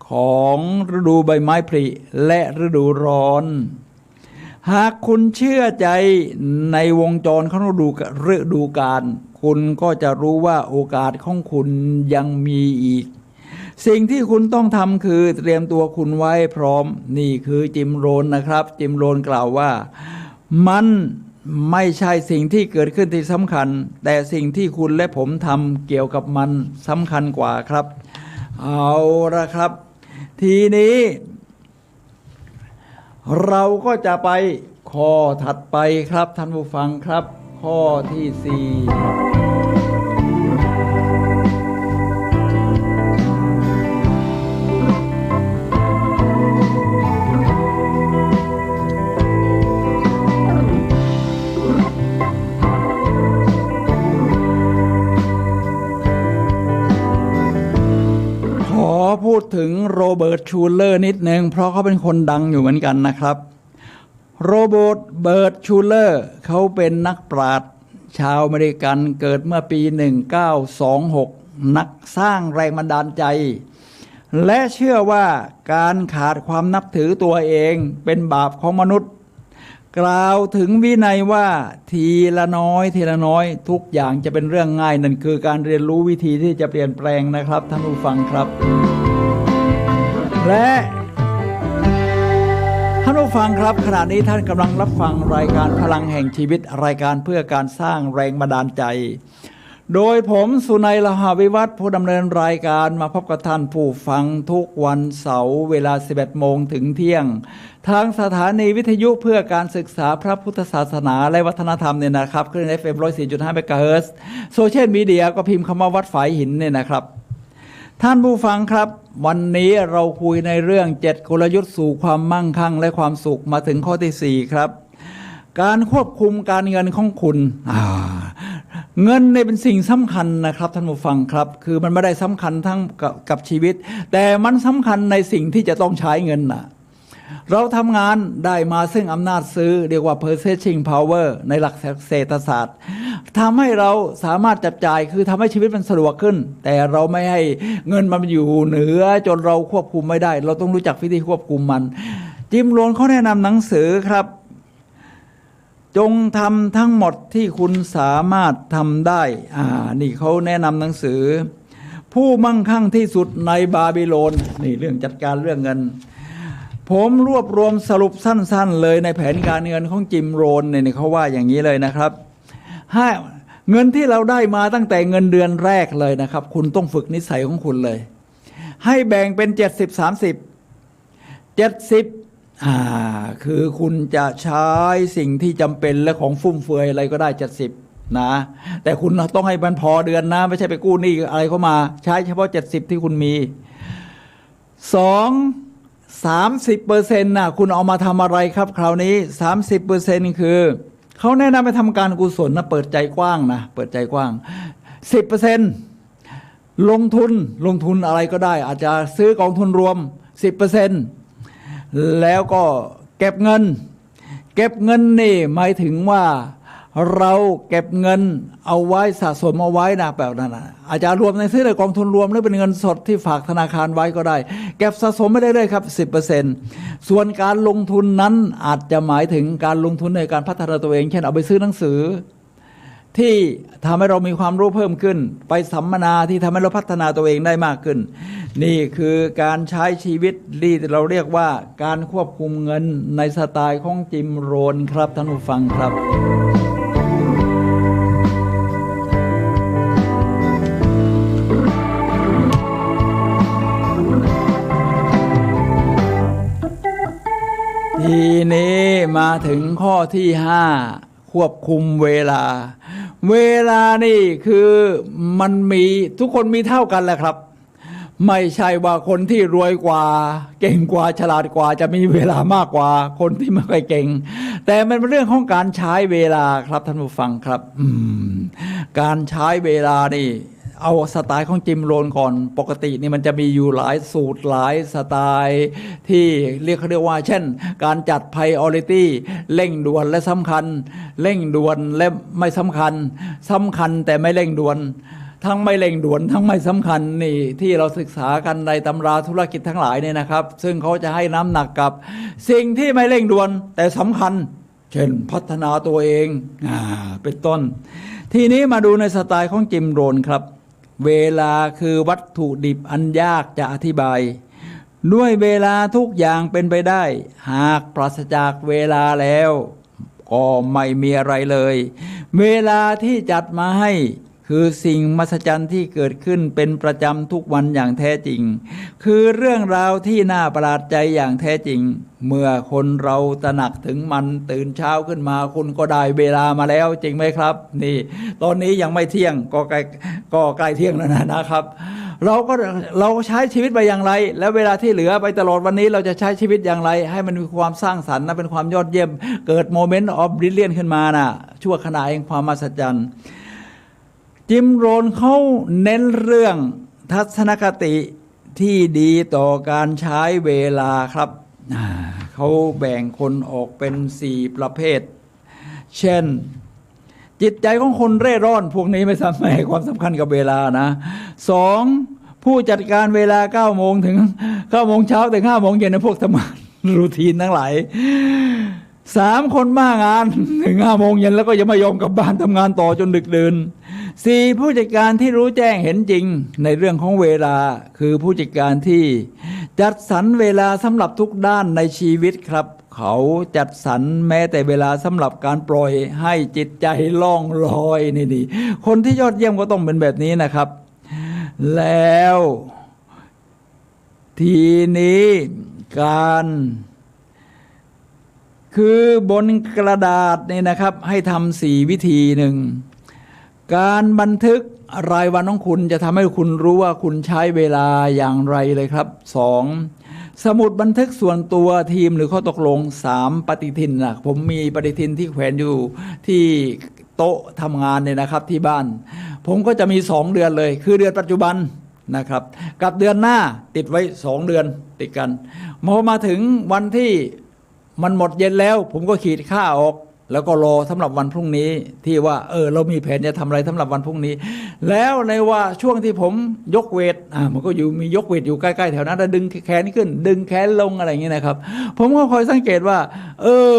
ของฤดูใบไม้ผลิและฤดูร้อนหากคุณเชื่อใจในวงจรของฤดูกาลคุณก็จะรู้ว่าโอกาสของคุณยังมีอีกสิ่งที่คุณต้องทำคือเตรียมตัวคุณไว้พร้อมนี่คือจิมโรนนะครับจิมโรนกล่าวว่ามันไม่ใช่สิ่งที่เกิดขึ้นที่สำคัญแต่สิ่งที่คุณและผมทำเกี่ยวกับมันสำคัญกว่าครับเอาละครับทีนี้เราก็จะไปข้อถัดไปครับท่านผู้ฟังครับข้อที่4ขอพูดถึงโรเบิร์ตชูเลอร์นิดนึงเพราะเขาเป็นคนดังอยู่เหมือนกันนะครับโรเบิร์ตชูเลอร์เขาเป็นนักปราชญ์ชาวอเมริกันเกิดเมื่อปี 1926 นักสร้างแรงบันดาลใจและเชื่อว่าการขาดความนับถือตัวเองเป็นบาปของมนุษย์กล่าวถึงวินัยว่าทีละน้อยทีละน้อยทุกอย่างจะเป็นเรื่องง่ายนั่นคือการเรียนรู้วิธีที่จะเปลี่ยนแปลงนะครับท่านผู้ฟังครับและท่านผู้ฟังครับขณะนี้ท่านกำลังรับฟังรายการพลังแห่งชีวิตรายการเพื่อการสร้างแรงบันดาลใจโดยผมสุนัย ลหวิวัฒน์ผู้ดำเนินรายการมาพบกับท่านผู้ฟังทุกวันเสาร์เวลา 11 โมงถึงเที่ยงทางสถานีวิทยุเพื่อการศึกษาพระพุทธศาสนาและวัฒนธรรมเนี่ยนะครับคลื่น FM 104.5 เมกะเฮิรตซ์โซเชียลมีเดียก็พิมพ์คำว่าวัดฝายหินเนี่ยนะครับท่านผู้ฟังครับวันนี้เราคุยในเรื่อง7กลยุทธ์สู่ความมั่งคั่งและความสุขมาถึงข้อที่4ครับการควบคุมการเงินของคุณเงินเนี่ยเป็นสิ่งสำคัญนะครับท่านผู้ฟังครับคือมันไม่ได้สำคัญทั้งกับชีวิตแต่มันสำคัญในสิ่งที่จะต้องใช้เงินน่ะเราทำงานได้มาซึ่งอำนาจซื้อเรียกว่า purchasing power ในหลักเศรษฐศาสตร์ทำให้เราสามารถจับจ่ายคือทำให้ชีวิตมันสะดวกขึ้นแต่เราไม่ให้เงินมันอยู่เหนือจนเราควบคุมไม่ได้เราต้องรู้จักวิธีควบคุมมันจิมโรนเขาแนะนำหนังสือครับจงทำทั้งหมดที่คุณสามารถทำได้นี่เขาแนะนำหนังสือผู้มั่งคั่งที่สุดในบาบิโลนนี่เรื่องจัดการเรื่องเงินผมรวบรวมสรุปสั้นๆเลยในแผนการเงินของจิมโรนเนี่ยเขาว่าอย่างนี้เลยนะครับให้เงินที่เราได้มาตั้งแต่เงินเดือนแรกเลยนะครับคุณต้องฝึกนิสัยของคุณเลยให้แบ่งเป็น70-30คือคุณจะใช้สิ่งที่จำเป็นและของฟุ่มเฟือยอะไรก็ได้70นะแต่คุณต้องให้มันพอเดือนนะไม่ใช่ไปกู้หนี้อะไรเข้ามาใช้เฉพาะ70ที่คุณมี30%นะคุณเอามาทำอะไรครับคราวนี้ 30% คือเขาแนะนำไปทำการกุศลนะเปิดใจกว้างนะเปิดใจกว้าง 10% ลงทุนอะไรก็ได้อาจจะซื้อกองทุนรวม 10% แล้วก็เก็บเงินนี่หมายถึงว่าเราเก็บเงินเอาไว้สะสมเอาไว้นะแบบนั้นนะอาจจะรวมในซื้อในกองทุนรวมหรือเป็นเงินสดที่ฝากธนาคารไว้ก็ได้เก็บสะสมไม่ได้เลยครับ 10% ส่วนการลงทุนนั้นอาจจะหมายถึงการลงทุนในการพัฒนาตัวเองเช่นเอาไปซื้อหนังสือที่ทำให้เรามีความรู้เพิ่มขึ้นไปสัมมนาที่ทำให้เราพัฒนาตัวเองได้มากขึ้นนี่คือการใช้ชีวิตที่เราเรียกว่าการควบคุมเงินในสไตล์ของจิมโรนครับท่านผู้ฟังครับทีนี้มาถึงข้อที่5ควบคุมเวลานี่คือมันมีทุกคนมีเท่ากันแหละครับไม่ใช่ว่าคนที่รวยกว่าเก่งกว่าฉลาดกว่าจะมีเวลามากกว่าคนที่ไม่ค่อยเก่งแต่มันเป็นเรื่องของการใช้เวลาครับท่านผู้ฟังครับการใช้เวลานี่เอาสไตล์ของจิมโรนก่อนปกตินี่มันจะมีอยู่หลายสูตรหลายสไตล์ที่เรียกว่าเช่นการจัด priority เร่งด่วนและสำคัญเร่งด่วนและไม่สำคัญแต่ไม่เร่งด่วน ทั้งไม่เร่งด่วนทั้งไม่สำคัญนี่ที่เราศึกษากันในตำราธุรกิจทั้งหลายเนี่ยนะครับซึ่งเขาจะให้น้ำหนักกับสิ่งที่ไม่เร่งด่วนแต่สำคัญเช่นพัฒนาตัวเองเป็นต้นทีนี้มาดูในสไตล์ของจิมโรนครับเวลาคือวัตถุดิบอันยากจะอธิบายด้วยเวลาทุกอย่างเป็นไปได้หากปราศจากเวลาแล้วก็ไม่มีอะไรเลยเวลาที่จัดมาให้คือสิ่งมหัศจรรย์ที่เกิดขึ้นเป็นประจำทุกวันอย่างแท้จริงคือเรื่องราวที่น่าประหลาดใจอย่างแท้จริงเมื่อคนเราตระหนักถึงมันตื่นเช้าขึ้นมาคุณก็ได้เวลามาแล้วจริงไหมครับนี่ตอนนี้ยังไม่เที่ยงก็ใกล้เที่ยงแล้วนะครับเราใช้ชีวิตไปอย่างไรแล้วเวลาที่เหลือไปตลอดวันนี้เราจะใช้ชีวิตอย่างไรให้มันมีความสร้างสรรค์นะเป็นความยอดเยี่ยมเกิดโมเมนต์ออฟบริลเลียนขึ้นมานะชั่วขณะแห่งความมหัศจรรย์จิมโรนเขาเน้นเรื่องทัศนคติที่ดีต่อการใช้เวลาครับเขาแบ่งคนออกเป็น4ประเภทเช่นจิตใจของคนเร่ร่อนพวกนี้ไม่ให้ความสำคัญกับเวลานะ2ผู้จัดการเวลา9 โมงถึง9 โมงเช้าถึง5 โมงเย็นในพวกทำงานรูทีนทั้งหลาย3คนบ้างานถึง5 โมงเย็นแล้วก็ยังไม่ยอมกลับบ้านทำงานต่อจนดึกดื่น4ผู้จัดการที่รู้แจ้งเห็นจริงในเรื่องของเวลาคือผู้จัดการที่จัดสรรเวลาสำหรับทุกด้านในชีวิตครับเขาจัดสรรแม้แต่เวลาสำหรับการปล่อยให้จิตใจล่องลอยนี่คนที่ยอดเยี่ยมก็ต้องเป็นแบบนี้นะครับแล้วทีนี้การคือบนกระดาษนี่นะครับให้ทำ4 วิธีหนึ่งการบันทึกรายวันของคุณจะทำให้คุณรู้ว่าคุณใช้เวลาอย่างไรเลยครับ2สมุดบันทึกส่วนตัวทีมหรือข้อตกลง3ปฏิทินนะผมมีปฏิทินที่แขวนอยู่ที่โต๊ะทำงานเนี่ยนะครับที่บ้านผมก็จะมี2 เดือนเลยคือเดือนปัจจุบันนะครับกับเดือนหน้าติดไว้2 เดือนติดกันพอมาถึงวันที่มันหมดเย็นแล้วผมก็ขีดค่าออกแล้วก็รอสำหรับวันพรุ่งนี้ที่ว่าเรามีแผนจะทำอะไรสำหรับวันพรุ่งนี้แล้วในว่าช่วงที่ผมยกเวทมันก็อยู่มียกเวทอยู่ใกล้ๆแถวนั้นแล้วดึงแขนขึ้นดึงแขนลงอะไรอย่างนี้นะครับผมก็คอยสังเกตว่า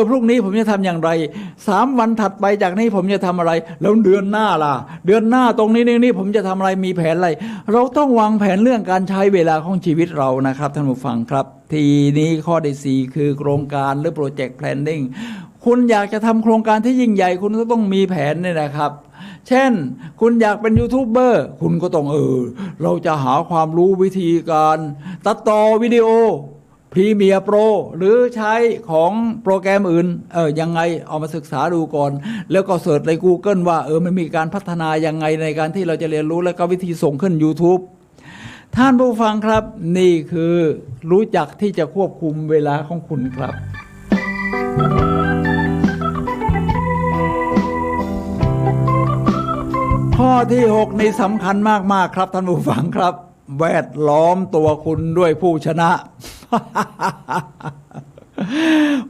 พรุ่งนี้ผมจะทำอย่างไร3 วันถัดไปจากนี้ผมจะทำอะไรแล้วเดือนหน้าล่ะเดือนหน้าตรงนี้ผมจะทำอะไรมีแผนอะไรเราต้องวางแผนเรื่องการใช้เวลาของชีวิตเรานะครับท่านผู้ฟังครับทีนี้ข้อที่4คือโครงการหรือโปรเจกต์แพลนนิ่งคุณอยากจะทำโครงการที่ยิ่งใหญ่คุณก็ต้องมีแผนเนี่ยนะครับเช่นคุณอยากเป็นยูทูบเบอร์คุณก็ต้องเราจะหาความรู้วิธีการตัดต่อวิดีโอพรีเมียร์โปรหรือใช้ของโปรแกรมอื่นยังไงเอามาศึกษาดูก่อนแล้วก็เสิร์ชใน Google ว่ามันมีการพัฒนายังไงในการที่เราจะเรียนรู้แล้วก็วิธีส่งขึ้น YouTube ท่านผู้ฟังครับนี่คือรู้จักที่จะควบคุมเวลาของคุณครับข้อที่6นี่สำคัญมากๆครับท่านผู้ฟังครับแวดล้อมตัวคุณด้วยผู้ชนะ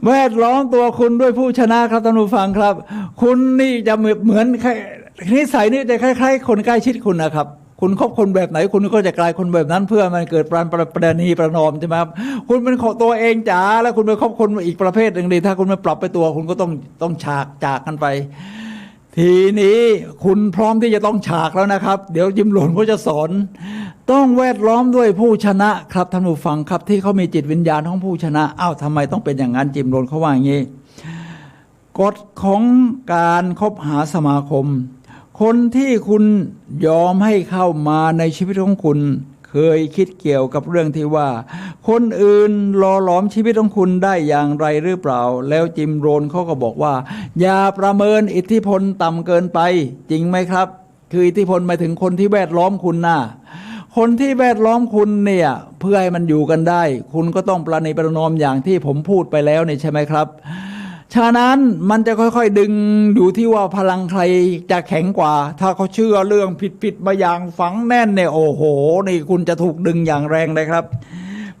แวดล้อมตัวคุณด้วยผู้ชนะครับท่านผู้ฟังครับคุณนี่จะเหมือนนิสัยนี่จะคล้ายๆคนใกล้ชิดคุณนะครับคุณคบคนแบบไหนคุณก็จะกลายคนแบบนั้นเพื่อมันเกิดประนีประนอมใช่ไหมครับคุณเป็นของตัวเองจ๋าแล้วคุณไปคบคนอีกประเภทหนึ่งดีถ้าคุณไม่ปรับไปตัวคุณก็ต้องฉากจากกันไปทีนี้คุณพร้อมที่จะต้องฉากแล้วนะครับเดี๋ยวจิมโรนก็จะสอนต้องแวดล้อมด้วยผู้ชนะครับท่านผู้ฟังครับที่เขามีจิตวิญญาณของผู้ชนะทำไมต้องเป็นอย่างนั้นจิมโรนเขาว่าอย่างนี้กฎของการคบหาสมาคมคนที่คุณยอมให้เข้ามาในชีวิตของคุณเคยคิดเกี่ยวกับเรื่องที่ว่าคนอื่นหล่อหลอมชีวิตของคุณได้อย่างไรหรือเปล่าแล้วจิมโรนเขาก็บอกว่าอย่าประเมินอิทธิพลต่ำเกินไปจริงไหมครับคืออิทธิพลหมายถึงคนที่แวดล้อมคุณนะคนที่แวดล้อมคุณเนี่ยเพื่อให้มันอยู่กันได้คุณก็ต้องประนีประนอมอย่างที่ผมพูดไปแล้วนี่ใช่ไหมครับฉะนั้นมันจะค่อยๆดึงอยู่ที่ว่าพลังใครจะแข็งกว่าถ้าเขาเชื่อเรื่องผิดมาอย่างฝังแน่นเนี่ยโอ้โหนี่คุณจะถูกดึงอย่างแรงเลยครับ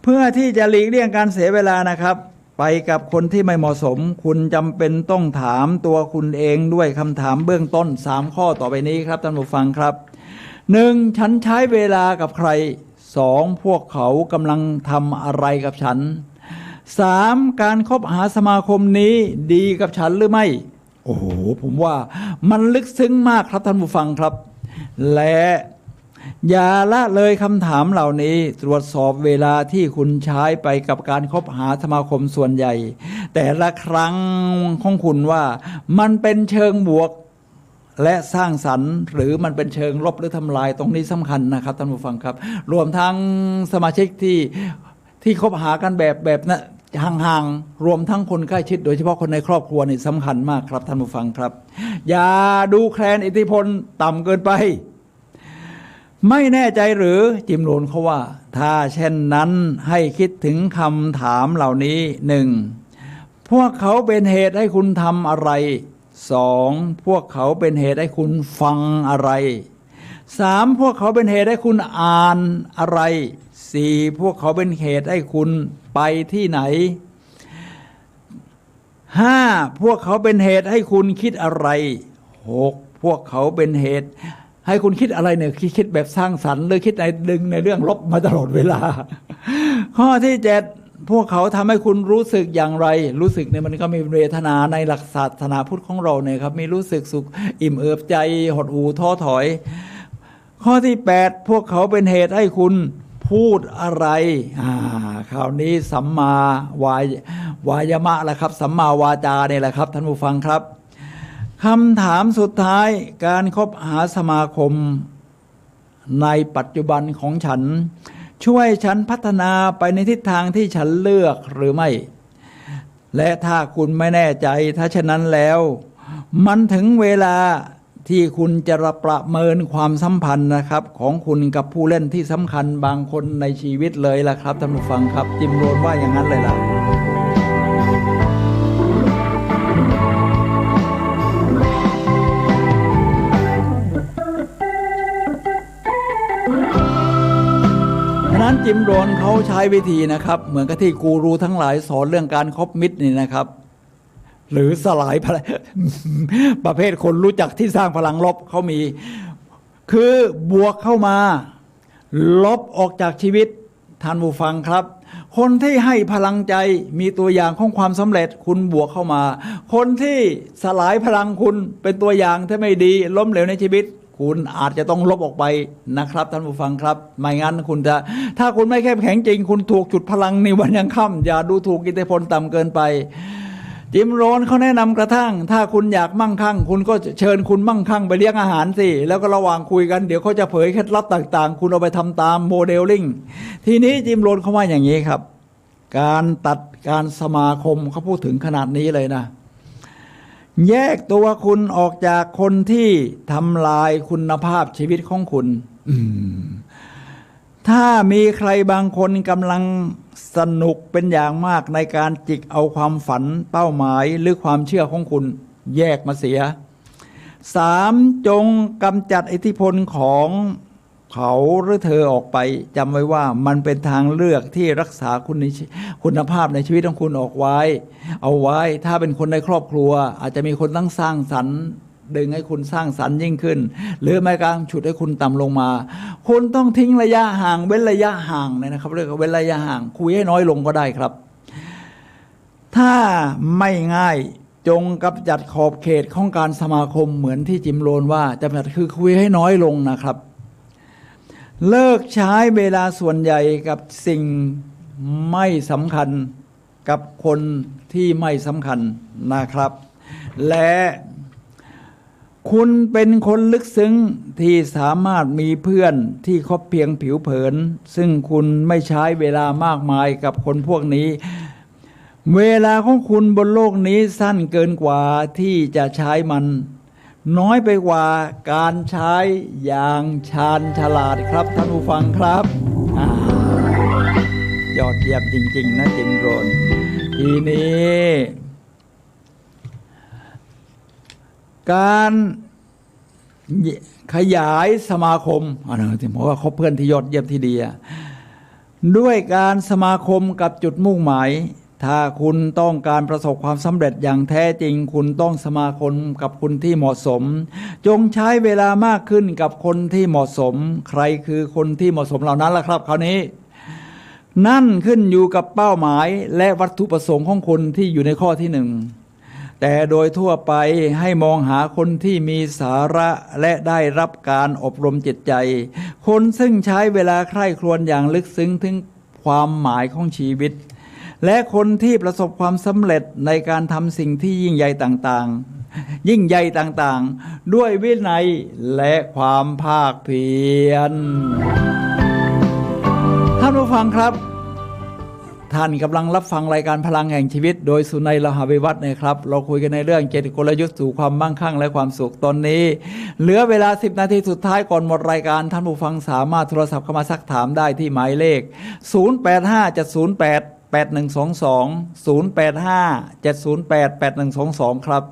เพื่อที่จะหลีกเลี่ยงการเสียเวลานะครับไปกับคนที่ไม่เหมาะสมคุณจำเป็นต้องถามตัวคุณเองด้วยคำถามเบื้องต้น3 ข้อต่อไปนี้ครับท่านผู้ฟังครับ 1. ฉันใช้เวลากับใคร 2. พวกเขากำลังทำอะไรกับฉัน 3. การคบหาสมาคมนี้ดีกับฉันหรือไม่โอ้โหผมว่ามันลึกซึ้งมากครับท่านผู้ฟังครับและอย่าละเลยคำถามเหล่านี้ตรวจสอบเวลาที่คุณใช้ไปกับการคบหาสมาคมส่วนใหญ่แต่ละครั้งของคุณว่ามันเป็นเชิงบวกและสร้างสรรค์หรือมันเป็นเชิงลบหรือทำลายตรงนี้สำคัญนะครับท่านผู้ฟังครับรวมทั้งสมาชิกที่คบหากันแบบนะห่างๆรวมทั้งคนใกล้ชิดโดยเฉพาะคนในครอบครัวนี่สำคัญมากครับท่านผู้ฟังครับอย่าดูแคลนอิทธิพลต่ำเกินไปไม่แน่ใจหรือจิมโรนเขาว่าถ้าเช่นนั้นให้คิดถึงคำถามเหล่านี้ 1. พวกเขาเป็นเหตุให้คุณทำอะไร 2. พวกเขาเป็นเหตุให้คุณฟังอะไร 3. พวกเขาเป็นเหตุให้คุณอ่านอะไร 4. พวกเขาเป็นเหตุให้คุณไปที่ไหน 5. พวกเขาเป็นเหตุให้คุณคิดอะไร 6. พวกเขาเป็นเหตุให้คุณคิดอะไรเนี่ยคิดแบบสร้างสรรค์หรือคิดในดึงในเรื่องลบมาตลอดเวลา ข้อที่ 7พวกเขาทำให้คุณรู้สึกอย่างไรรู้สึกเนี่ยมันก็มีเวทนาในหลักศาสนาพุทธของเราเนี่ยครับมีรู้สึกสุขอิ่มเอิบใจหดหู่ท้อถอยข้อที่ 8พวกเขาเป็นเหตุให้คุณพูดอะไรคราวนี้สัมมาวายามะแหละครับสัมมาวาจาเนี่ยแหละครับท่านผู้ฟังครับคำถามสุดท้ายการคบหาสมาคมในปัจจุบันของฉันช่วยฉันพัฒนาไปในทิศทางที่ฉันเลือกหรือไม่และถ้าคุณไม่แน่ใจถ้าฉะนั้นแล้วมันถึงเวลาที่คุณจะประเมินความสัมพันธ์นะครับของคุณกับผู้เล่นที่สำคัญบางคนในชีวิตเลยล่ะครับท่านผู้ฟังครับจิมโรนว่าอย่างนั้นเลยล่ะนั้นจิมโรนเขาใช้วิธีนะครับเหมือนกับที่กูรูทั้งหลายสอนเรื่องการคบมิตรนี่นะครับหรือสลายประเภทคนรู้จักที่สร้างพลังลบเขามีคือบวกเข้ามาลบออกจากชีวิตท่านผู้ฟังครับคนที่ให้พลังใจมีตัวอย่างของความสำเร็จคุณบวกเข้ามาคนที่สลายพลังคุณเป็นตัวอย่างที่ไม่ดีล้มเหลวในชีวิตคุณอาจจะต้องลบออกไปนะครับท่านผู้ฟังครับไม่งั้นคุณจะถ้าคุณไม่เข้มแข็งจริงคุณถูกจุดพลังในวันยังค่ำอย่าดูถูกอิทธิพลต่ำเกินไปจิมโรนเขาแนะนำกระทั่งถ้าคุณอยากมั่งคั่งคุณก็เชิญคุณมั่งคั่งไปเลี้ยงอาหารสิแล้วก็ระหว่างคุยกันเดี๋ยวเขาจะเผยเคล็ดลับต่างๆคุณเอาไปทำตามโมเดลลิ่งทีนี้จิมโรนเขาว่าอย่างนี้ครับการตัดการสมาคมเขาพูดถึงขนาดนี้เลยนะแยกตัวคุณออกจากคนที่ทำลายคุณภาพชีวิตของคุณถ้ามีใครบางคนกำลังสนุกเป็นอย่างมากในการจิกเอาความฝันเป้าหมายหรือความเชื่อของคุณแยกมาเสีย 3. จงกำจัดอิทธิพลของเขาหรือเธอออกไปจำไว้ว่ามันเป็นทางเลือกที่รักษาคุณภาพในชีวิตของคุณเอาไว้ถ้าเป็นคนในครอบครัวอาจจะมีคนตั้งสร้างสรรค์ดึงให้คุณสร้างสรรค์ยิ่งขึ้นหรือไม่กลางฉุดให้คุณต่ำลงมาคุณต้องทิ้งระยะห่างเว้นระยะห่างนะครับเรียกว่าเว้นระยะห่างคุยให้น้อยลงก็ได้ครับถ้าไม่ง่ายจงกำจัดขอบเขตของการสมาคมเหมือนที่จิมโรนว่าจำกัดคือคุยให้น้อยลงนะครับเลิกใช้เวลาส่วนใหญ่กับสิ่งไม่สำคัญกับคนที่ไม่สำคัญนะครับและคุณเป็นคนลึกซึ้งที่สามารถมีเพื่อนที่คบเพียงผิวเผินซึ่งคุณไม่ใช้เวลามากมายกับคนพวกนี้เวลาของคุณบนโลกนี้สั้นเกินกว่าที่จะใช้มันน้อยไปกว่าการใช้อย่างชาญฉลาดครับท่านผู้ฟังครับยอดเยี่ยมจริงๆนะจิมโรนทีนี้การขยายสมาคมที่ผมว่าคบเพื่อนที่ยอดเยี่ยมที่ดีด้วยการสมาคมกับจุดมุ่งหมาย ถ้าคุณต้องการประสบความสำเร็จอย่างแท้จริงคุณต้องสมาคมกับคนที่เหมาะสมจงใช้เวลามากขึ้นกับคนที่เหมาะสมใครคือคนที่เหมาะสมเหล่านั้นล่ะครับคราวนี้นั่นขึ้นอยู่กับเป้าหมายและวัตถุประสงค์ของคนที่อยู่ในข้อที่หนึ่งแต่โดยทั่วไปให้มองหาคนที่มีสาระและได้รับการอบรมจิตใจคนซึ่งใช้เวลาใคร่ครวญอย่างลึกซึ้งถึงความหมายของชีวิตและคนที่ประสบความสำเร็จในการทำสิ่งที่ยิ่งใหญ่ต่างๆด้วยวินัยและความภาคเพียรท่านผู้ฟังครับท่านกำลังรับฟังรายการพลังแห่งชีวิตโดยสุนัย ลหวิวัฒน์นะครับเราคุยกันในเรื่อง7กลยุทธ์สู่ความมั่งคั่งและความสุขตอนนี้เหลือเวลา10นาทีสุดท้ายก่อนหมดรายการท่านผู้ฟังสามารถโทรศัพท์เข้ามาซักถามได้ที่หมายเลข0857088122 0857088122ครับ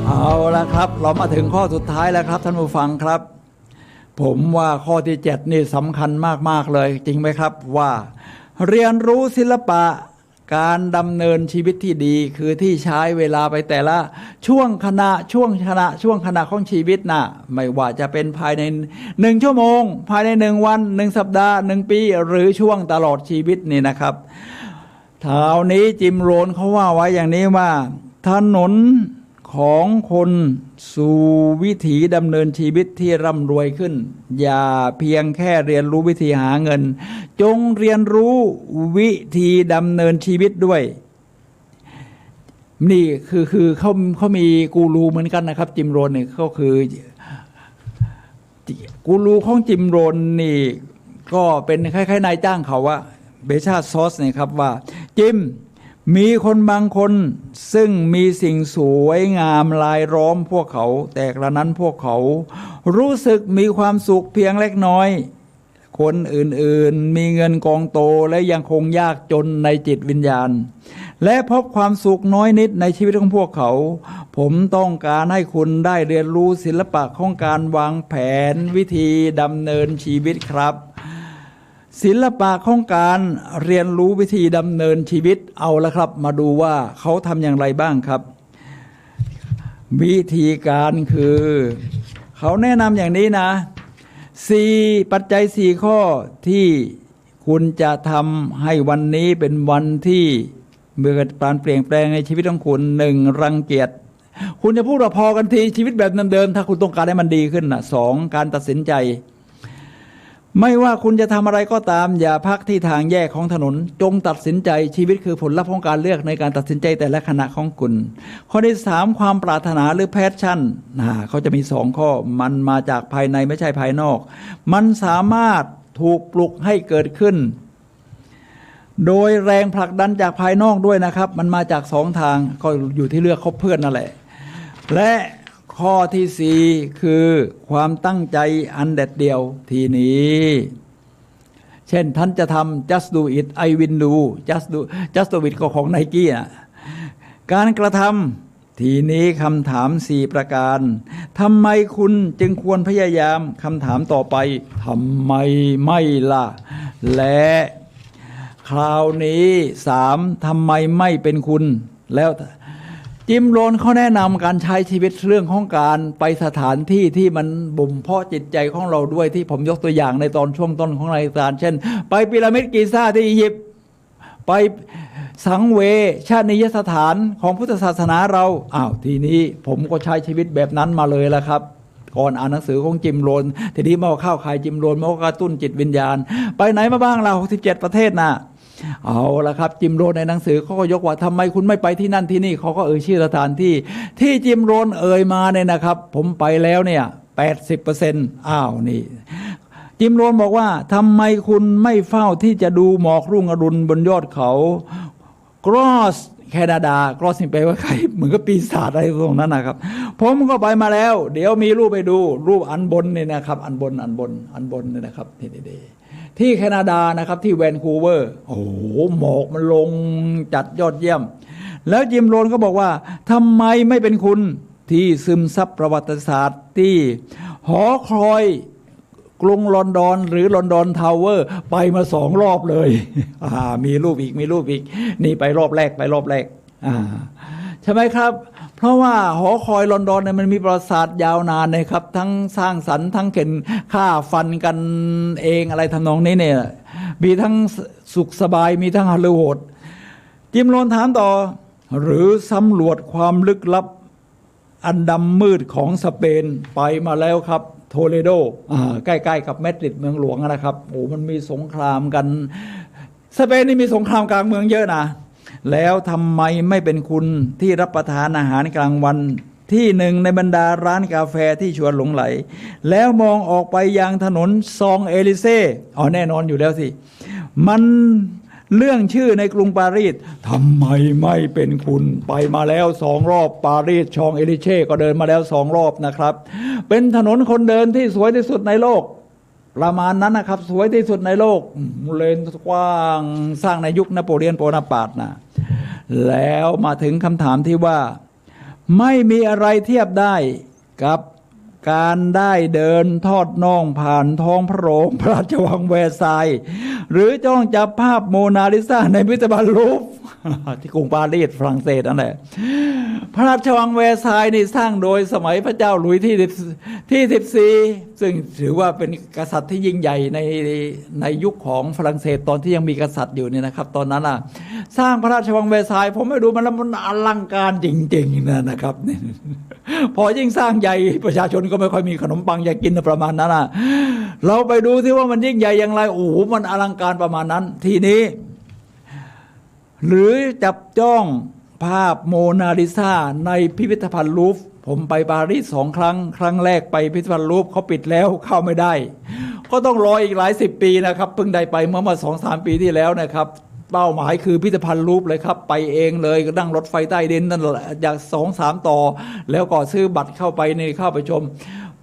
เอาละครับเรามาถึงข้อสุดท้ายแล้วครับท่านผู้ฟังครับผมว่าข้อที่7นี่สำคัญมากๆเลยจริงไหมครับว่าเรียนรู้ศิลปะการดำเนินชีวิตที่ดีคือที่ใช้เวลาไปแต่ละช่วงขณะของชีวิตน่ะไม่ว่าจะเป็นภายใน1ชั่วโมงภายใน1วัน1สัปดาห์1ปีหรือช่วงตลอดชีวิตนี่นะครับคราวนี้จิมโรนเขาว่าไว้อย่างนี้ว่าถนนของคนสู่วิถีดำเนินชีวิตที่ร่ำรวยขึ้นอย่าเพียงแค่เรียนรู้วิธีหาเงินจงเรียนรู้วิธีดำเนินชีวิตด้วยนี่คือเขามีกูรูเหมือนกันนะครับจิมโรนเนี่ยก็คือกูรูของจิมโรนนี่ก็เป็นคล้ายๆนายจ้างเขาว่าเบชาซอสเนี่ยครับว่าจิมมีคนบางคนซึ่งมีสิ่งสวยงามรายล้อมพวกเขาแต่กระนั้นพวกเขารู้สึกมีความสุขเพียงเล็กน้อยคนอื่นๆมีเงินกองโตและยังคงยากจนในจิตวิญญาณและพบความสุขน้อยนิดในชีวิตของพวกเขาผมต้องการให้คุณได้เรียนรู้ศิลปะของการวางแผนวิธีดำเนินชีวิตครับศิลปะของการเรียนรู้วิธีดำเนินชีวิตเอาละครับมาดูว่าเขาทำอย่างไรบ้างครับวิธีการคือเขาแนะนำอย่างนี้นะ4ปัจจัย4ข้อที่คุณจะทำให้วันนี้เป็นวันที่เมื่อการเปลี่ยนแปลงในชีวิตของคุณ1รังเกียจคุณจะพูดว่าพอกันทีชีวิตแบบเดิมๆถ้าคุณต้องการให้มันดีขึ้นนะ2การตัดสินใจไม่ว่าคุณจะทำอะไรก็ตามอย่าพักที่ทางแยกของถนนจงตัดสินใจชีวิตคือผลลัพธ์ของการเลือกในการตัดสินใจแต่ละขณะของคุณข้อที่3ความปรารถนาหรือแพชชั่นเขาจะมี2ข้อมันมาจากภายในไม่ใช่ภายนอกมันสามารถถูกปลุกให้เกิดขึ้นโดยแรงผลักดันจากภายนอกด้วยนะครับมันมาจาก2ทางก็อยู่ที่เลือกคบเพื่อนนั่นแหละและข้อที่4คือความตั้งใจอันเด็ดเดี่ยวทีนี้เช่นท่านจะทำ just do it I will do just do it ก็ของ Nike นะการกระทำทีนี้คำถาม4ประการทำไมคุณจึงควรพยายามคำถามต่อไปทำไมไม่ล่ะและคราวนี้3ทำไมไม่เป็นคุณแล้วจิมโรนเขาแนะนำการใช้ชีวิตเรื่องของการไปสถานที่ที่มันบ่มเพาะจิตใจของเราด้วยที่ผมยกตัวอย่างในตอนช่วงต้นของรายการเช่นไปพีระมิดกิซ่าที่อียิปต์ไปสังเวชนียสถานของพุทธศาสนาเราทีนี้ผมก็ใช้ชีวิตแบบนั้นมาเลยละครับก่อนอ่านหนังสือของจิมโรนทีนี้มาเข้าข่ายจิมโรนมากระตุ้นจิตวิญญาณไปไหนมาบ้างเรา67ประเทศน่ะเอาละครับจิมโรนในหนังสือเขาก็ยกว่าทำไมคุณไม่ไปที่นั่นที่นี่เขาก็ชื่อสถานที่ที่จิมโรนมาเนี่ยนะครับผมไปแล้วเนี่ย 80% นี่จิมโรนบอกว่าทำไมคุณไม่เฝ้าที่จะดูหมอกรุ่งอรุณบนยอดเขากรอสแคนาดากรอสนี่แปลว่าใครเหมือนกับปีศาจอะไรตรงนั้นนะครับผมก็ไปมาแล้วเดี๋ยวมีรูปไปดูรูปอันบนนี่นะครับอันบนนี่นะครับนี่ที่แคนาดานะครับที่แวนคูเวอร์โอ้โหหมอกมันลงจัดยอดเยี่ยม แล้วจิมโรนก็บอกว่าทำไมไม่เป็นคุณที่ซึมซับประวัติศาสตร์ที่หอคอยกรุงลอนดอนหรือลอนดอนทาวเวอร์ไปมา2 รอบเลยมีรูปอีกนี่ไปรอบแรกใช่ไหมครับเพราะว่าหอคอยลอนดอนเนี่ยมันมีประวัติศาสตร์ยาวนานนะครับทั้งสร้างสรรค์ทั้งเข็นฆ่าฟันกันเองอะไรทำนองนี้เนี่ยมีทั้งสุขสบายมีทั้งฮาลือโหดจิมโรนถามต่อหรือสำรวจความลึกลับอันดำมืดของสเปนไปมาแล้วครับโทเลโดใกล้ๆกับมาดริดเมืองหลวงนะครับโอ้มันมีสงครามกันสเปนนี่มีสงครามกลางเมืองเยอะนะแล้วทำไมไม่เป็นคุณที่รับประทานอาหารกลางวันที่หนึ่งในบรรดาร้านกาแฟที่ชวนหลงไหลแล้วมองออกไปยังถนนซองเอลิเซ่แน่นอนอยู่แล้วสิมันเรื่องชื่อในกรุงปารีสทำไมไม่เป็นคุณไปมาแล้ว2 รอบปารีสชองเอลิเช่ก็เดินมาแล้ว2 รอบนะครับเป็นถนนคนเดินที่สวยที่สุดในโลกประมาณนั้นนะครับสวยที่สุดในโลกเลนกว้างสร้างในยุคนโปเลียนโบนาปาร์ตนะแล้วมาถึงคำถามที่ว่าไม่มีอะไรเทียบได้กับการได้เดินทอดน่องผ่านท้องพระโรงพระราชวังแวร์ซายน์หรือจ้องจับภาพโมนาลิซาในพิพิธภัณฑ์ลูฟร์ที่กรุงปารีสฝรั่งเศสนั่นแหละพระราชวังแวร์ซายน์นี่สร้างโดยสมัยพระเจ้าหลุยส์ที่14ซึ่งถือว่าเป็นกษัตริย์ที่ยิ่งใหญ่ในยุคของฝรั่งเศสตอนที่ยังมีกษัตริย์อยู่เนี่ยนะครับตอนนั้นสร้างพระราชวังแวร์ซายน์ผมไม่ดูมันแล้วมันอลังการจริงๆนะครับพอยิ่งสร้างใหญ่ประชาชนก็ไม่ค่อยมีขนมปังอยากกินประมาณนั้นเราไปดูที่ว่ามันยิ่งใหญ่อย่างไรโอ้โหมันอลังการประมาณนั้นทีนี้หรือจับจ้องภาพโมนาลิซาในพิพิธภัณฑ์ลูฟร์ผมไปปารีส2 ครั้งครั้งแรกไปพิพิธภัณฑ์ลูฟร์เขาปิดแล้วเข้าไม่ได้ก็ต้องรออีกหลาย10 ปีนะครับเพิ่งได้ไปเมื่อ 2-3 ปีที่แล้วนะครับเป้าหมายคือพิพิธภัณฑ์ลูฟร์เลยครับไปเองเลยก็นั่งรถไฟใต้ดินนั่นแหละจาก2-3 ต่อแล้วก็ซื้อบัตรเข้าไปเข้าไปชม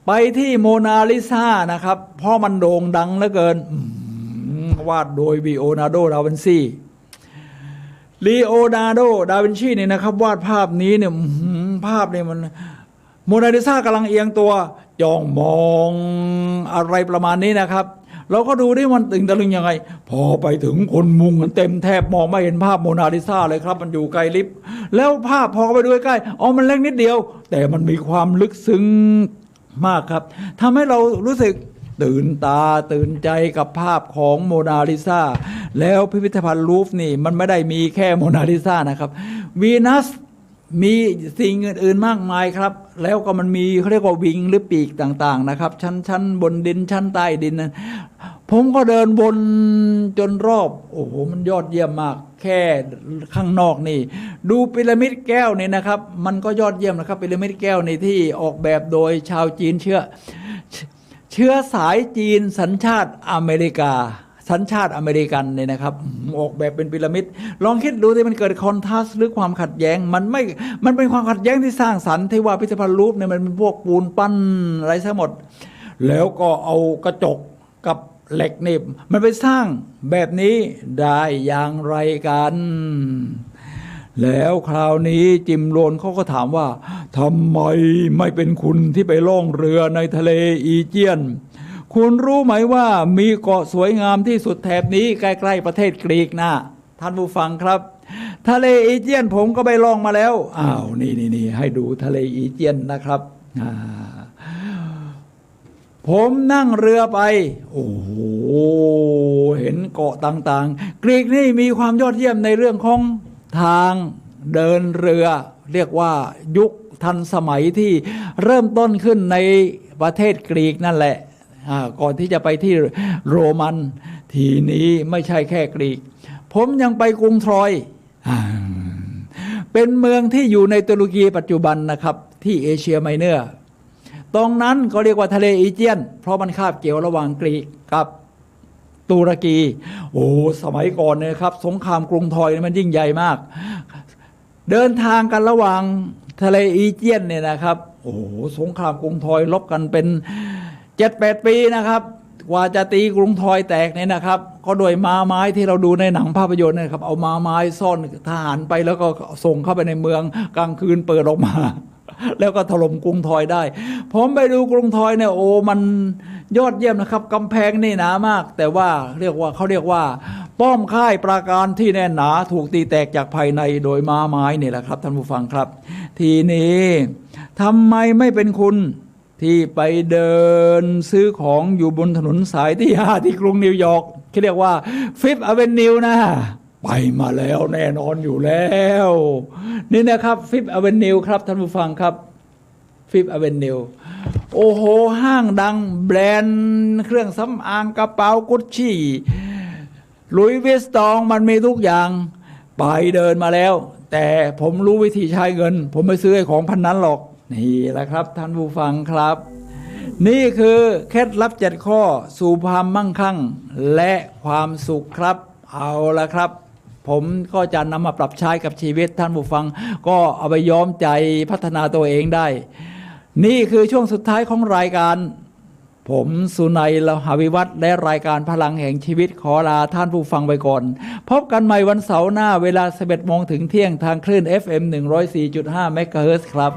ไปที่โมนาลิซานะครับเพราะมันโด่งดังเหลือเกินวาดโดยลีโอนาร์โด ดาวินชีเนี่ยนะครับวาดภาพนี้เนี่ยภาพเนี่ยมันโมนาลิซากำลังเอียงตัวจ้องมองอะไรประมาณนี้นะครับเราก็ดูดิมันตึงตะลึงยังไงพอไปถึงคนมุงกันเต็มแทบมองไม่เห็นภาพโมนาลิซาเลยครับมันอยู่ไกลลิบแล้วภาพพอไปดูใกล้มันเล็กนิดเดียวแต่มันมีความลึกซึ้งมากครับทำให้เรารู้สึกตื่นตาตื่นใจกับภาพของโมนาลิซาแล้วพิพิธภัณฑ์ลูฟร์นี่มันไม่ได้มีแค่โมนาลิซานะครับวีนัสมีสิ่งอื่นๆมากมายครับแล้วก็มันมีเขาเรียกว่าวิงหรือปีกต่างๆนะครับชั้นบนดินชั้นใต้ดินนั้นผมก็เดินวนจนรอบโอ้โหมันยอดเยี่ยมมากแค่ข้างนอกนี่ดูพีระมิดแก้วนี่นะครับมันก็ยอดเยี่ยมนะครับพีระมิดแก้วนี่ที่ออกแบบโดยชาวจีนเชื้อสายจีนสัญชาติอเมริกาสัญชาติอเมริกันเนี่ยนะครับออกแบบเป็นพีระมิดลองคิดดูที่มันเกิดคอนทราสต์หรือความขัดแย้งมันเป็นความขัดแย้งที่สร้างสรรค์ที่ว่าพิพิธภัณฑ์ลูฟร์เนี่ยมันเป็นพวกปูนปั้นอะไรทั้งหมดแล้วก็เอากระจกกับเหล็กนี่มันไปสร้างแบบนี้ได้อย่างไรกันแล้วคราวนี้จิมโรนเขาก็ถามว่าทำไมไม่เป็นคุณที่ไปล่องเรือในทะเลอีเจียนคุณรู้ไหมว่ามีเกาะสวยงามที่สุดแถบนี้ใกล้ๆประเทศกรีกนะท่านผู้ฟังครับทะเลอีเจียนผมก็ไปล่องมาแล้วนี่ให้ดูทะเลอีเจียนนะครับผมนั่งเรือไปโอ้โหเห็นเกาะต่างๆกรีกนี่มีความยอดเยี่ยมในเรื่องของทางเดินเรือเรียกว่ายุคทันสมัยที่เริ่มต้นขึ้นในประเทศกรีกนั่นแหละก่อนที่จะไปที่โรมันทีนี้ไม่ใช่แค่กรีกผมยังไปกรุงทรอยเป็นเมืองที่อยู่ในตุรกีปัจจุบันนะครับที่เอเชียไมเนอร์ตรงนั้นก็เรียกว่าทะเลอีเจียนเพราะมันคาบเกี่ยวระหว่างกรีกกับตุรกีสมัยก่อนเนี่ยครับสงครามกรุงทรอยมันยิ่งใหญ่มากเดินทางกันระหว่างทะเลอีเจียนเนี่ยนะครับสงครามกรุงทรอยลบกันเป็น7-8 ปีนะครับ กว่าจะตีกรุงทรอยแตกเนี่ยนะครับก็โดยม้าไม้ที่เราดูในหนังภาพยนตร์นะครับเอาม้าไม้ซ่อนทหารไปแล้วก็ส่งเข้าไปในเมืองกลางคืนเปิดออกมา แล้วก็ถล่มกรุงทรอยได้ ผมไปดูกรุงทรอยเนี่ยโอ้มันยอดเยี่ยมนะครับกำแพงนี่หนามาก แต่ว่าเขาเรียกว่าป้อมค่ายปราการที่แน่นหนาถูกตีแตกจากภายในโดยม้าไม้นี่แหละครับท่านผู้ฟังครับทีนี้ทำไมไม่เป็นคุณที่ไปเดินซื้อของอยู่บนถนนสายที่5ที่กรุงนิวยอร์กที่เรียกว่า Fifth Avenue นะไปมาแล้วแน่นอนอยู่แล้วนี่นะครับ Fifth Avenue ครับท่านผู้ฟังครับ Fifth Avenue โอ้โหห้างดังแบรนด์เครื่องสำอางกระเป๋ากุชชี่ลุยส์วิสตองมันมีทุกอย่างไปเดินมาแล้วแต่ผมรู้วิธีใช้เงินผมไม่ซื้อไอ้ของพันนั้นหรอกนี่แหละครับท่านผู้ฟังครับนี่คือเคล็ดลับ7ข้อสู่ความมั่งคั่งและความสุขครับเอาละครับผมก็จะนำมาปรับใช้กับชีวิตท่านผู้ฟังก็เอาไปย้อมใจพัฒนาตัวเองได้นี่คือช่วงสุดท้ายของรายการผมสุนัย ละหวิวัฒน์และรายการพลังแห่งชีวิตขอลาท่านผู้ฟังไปก่อนพบกันใหม่วันเสาร์หน้าเวลา 11 โมงถึงเที่ยงทางคลื่น FM 104.5 เมกะเฮิรตซ์ครับ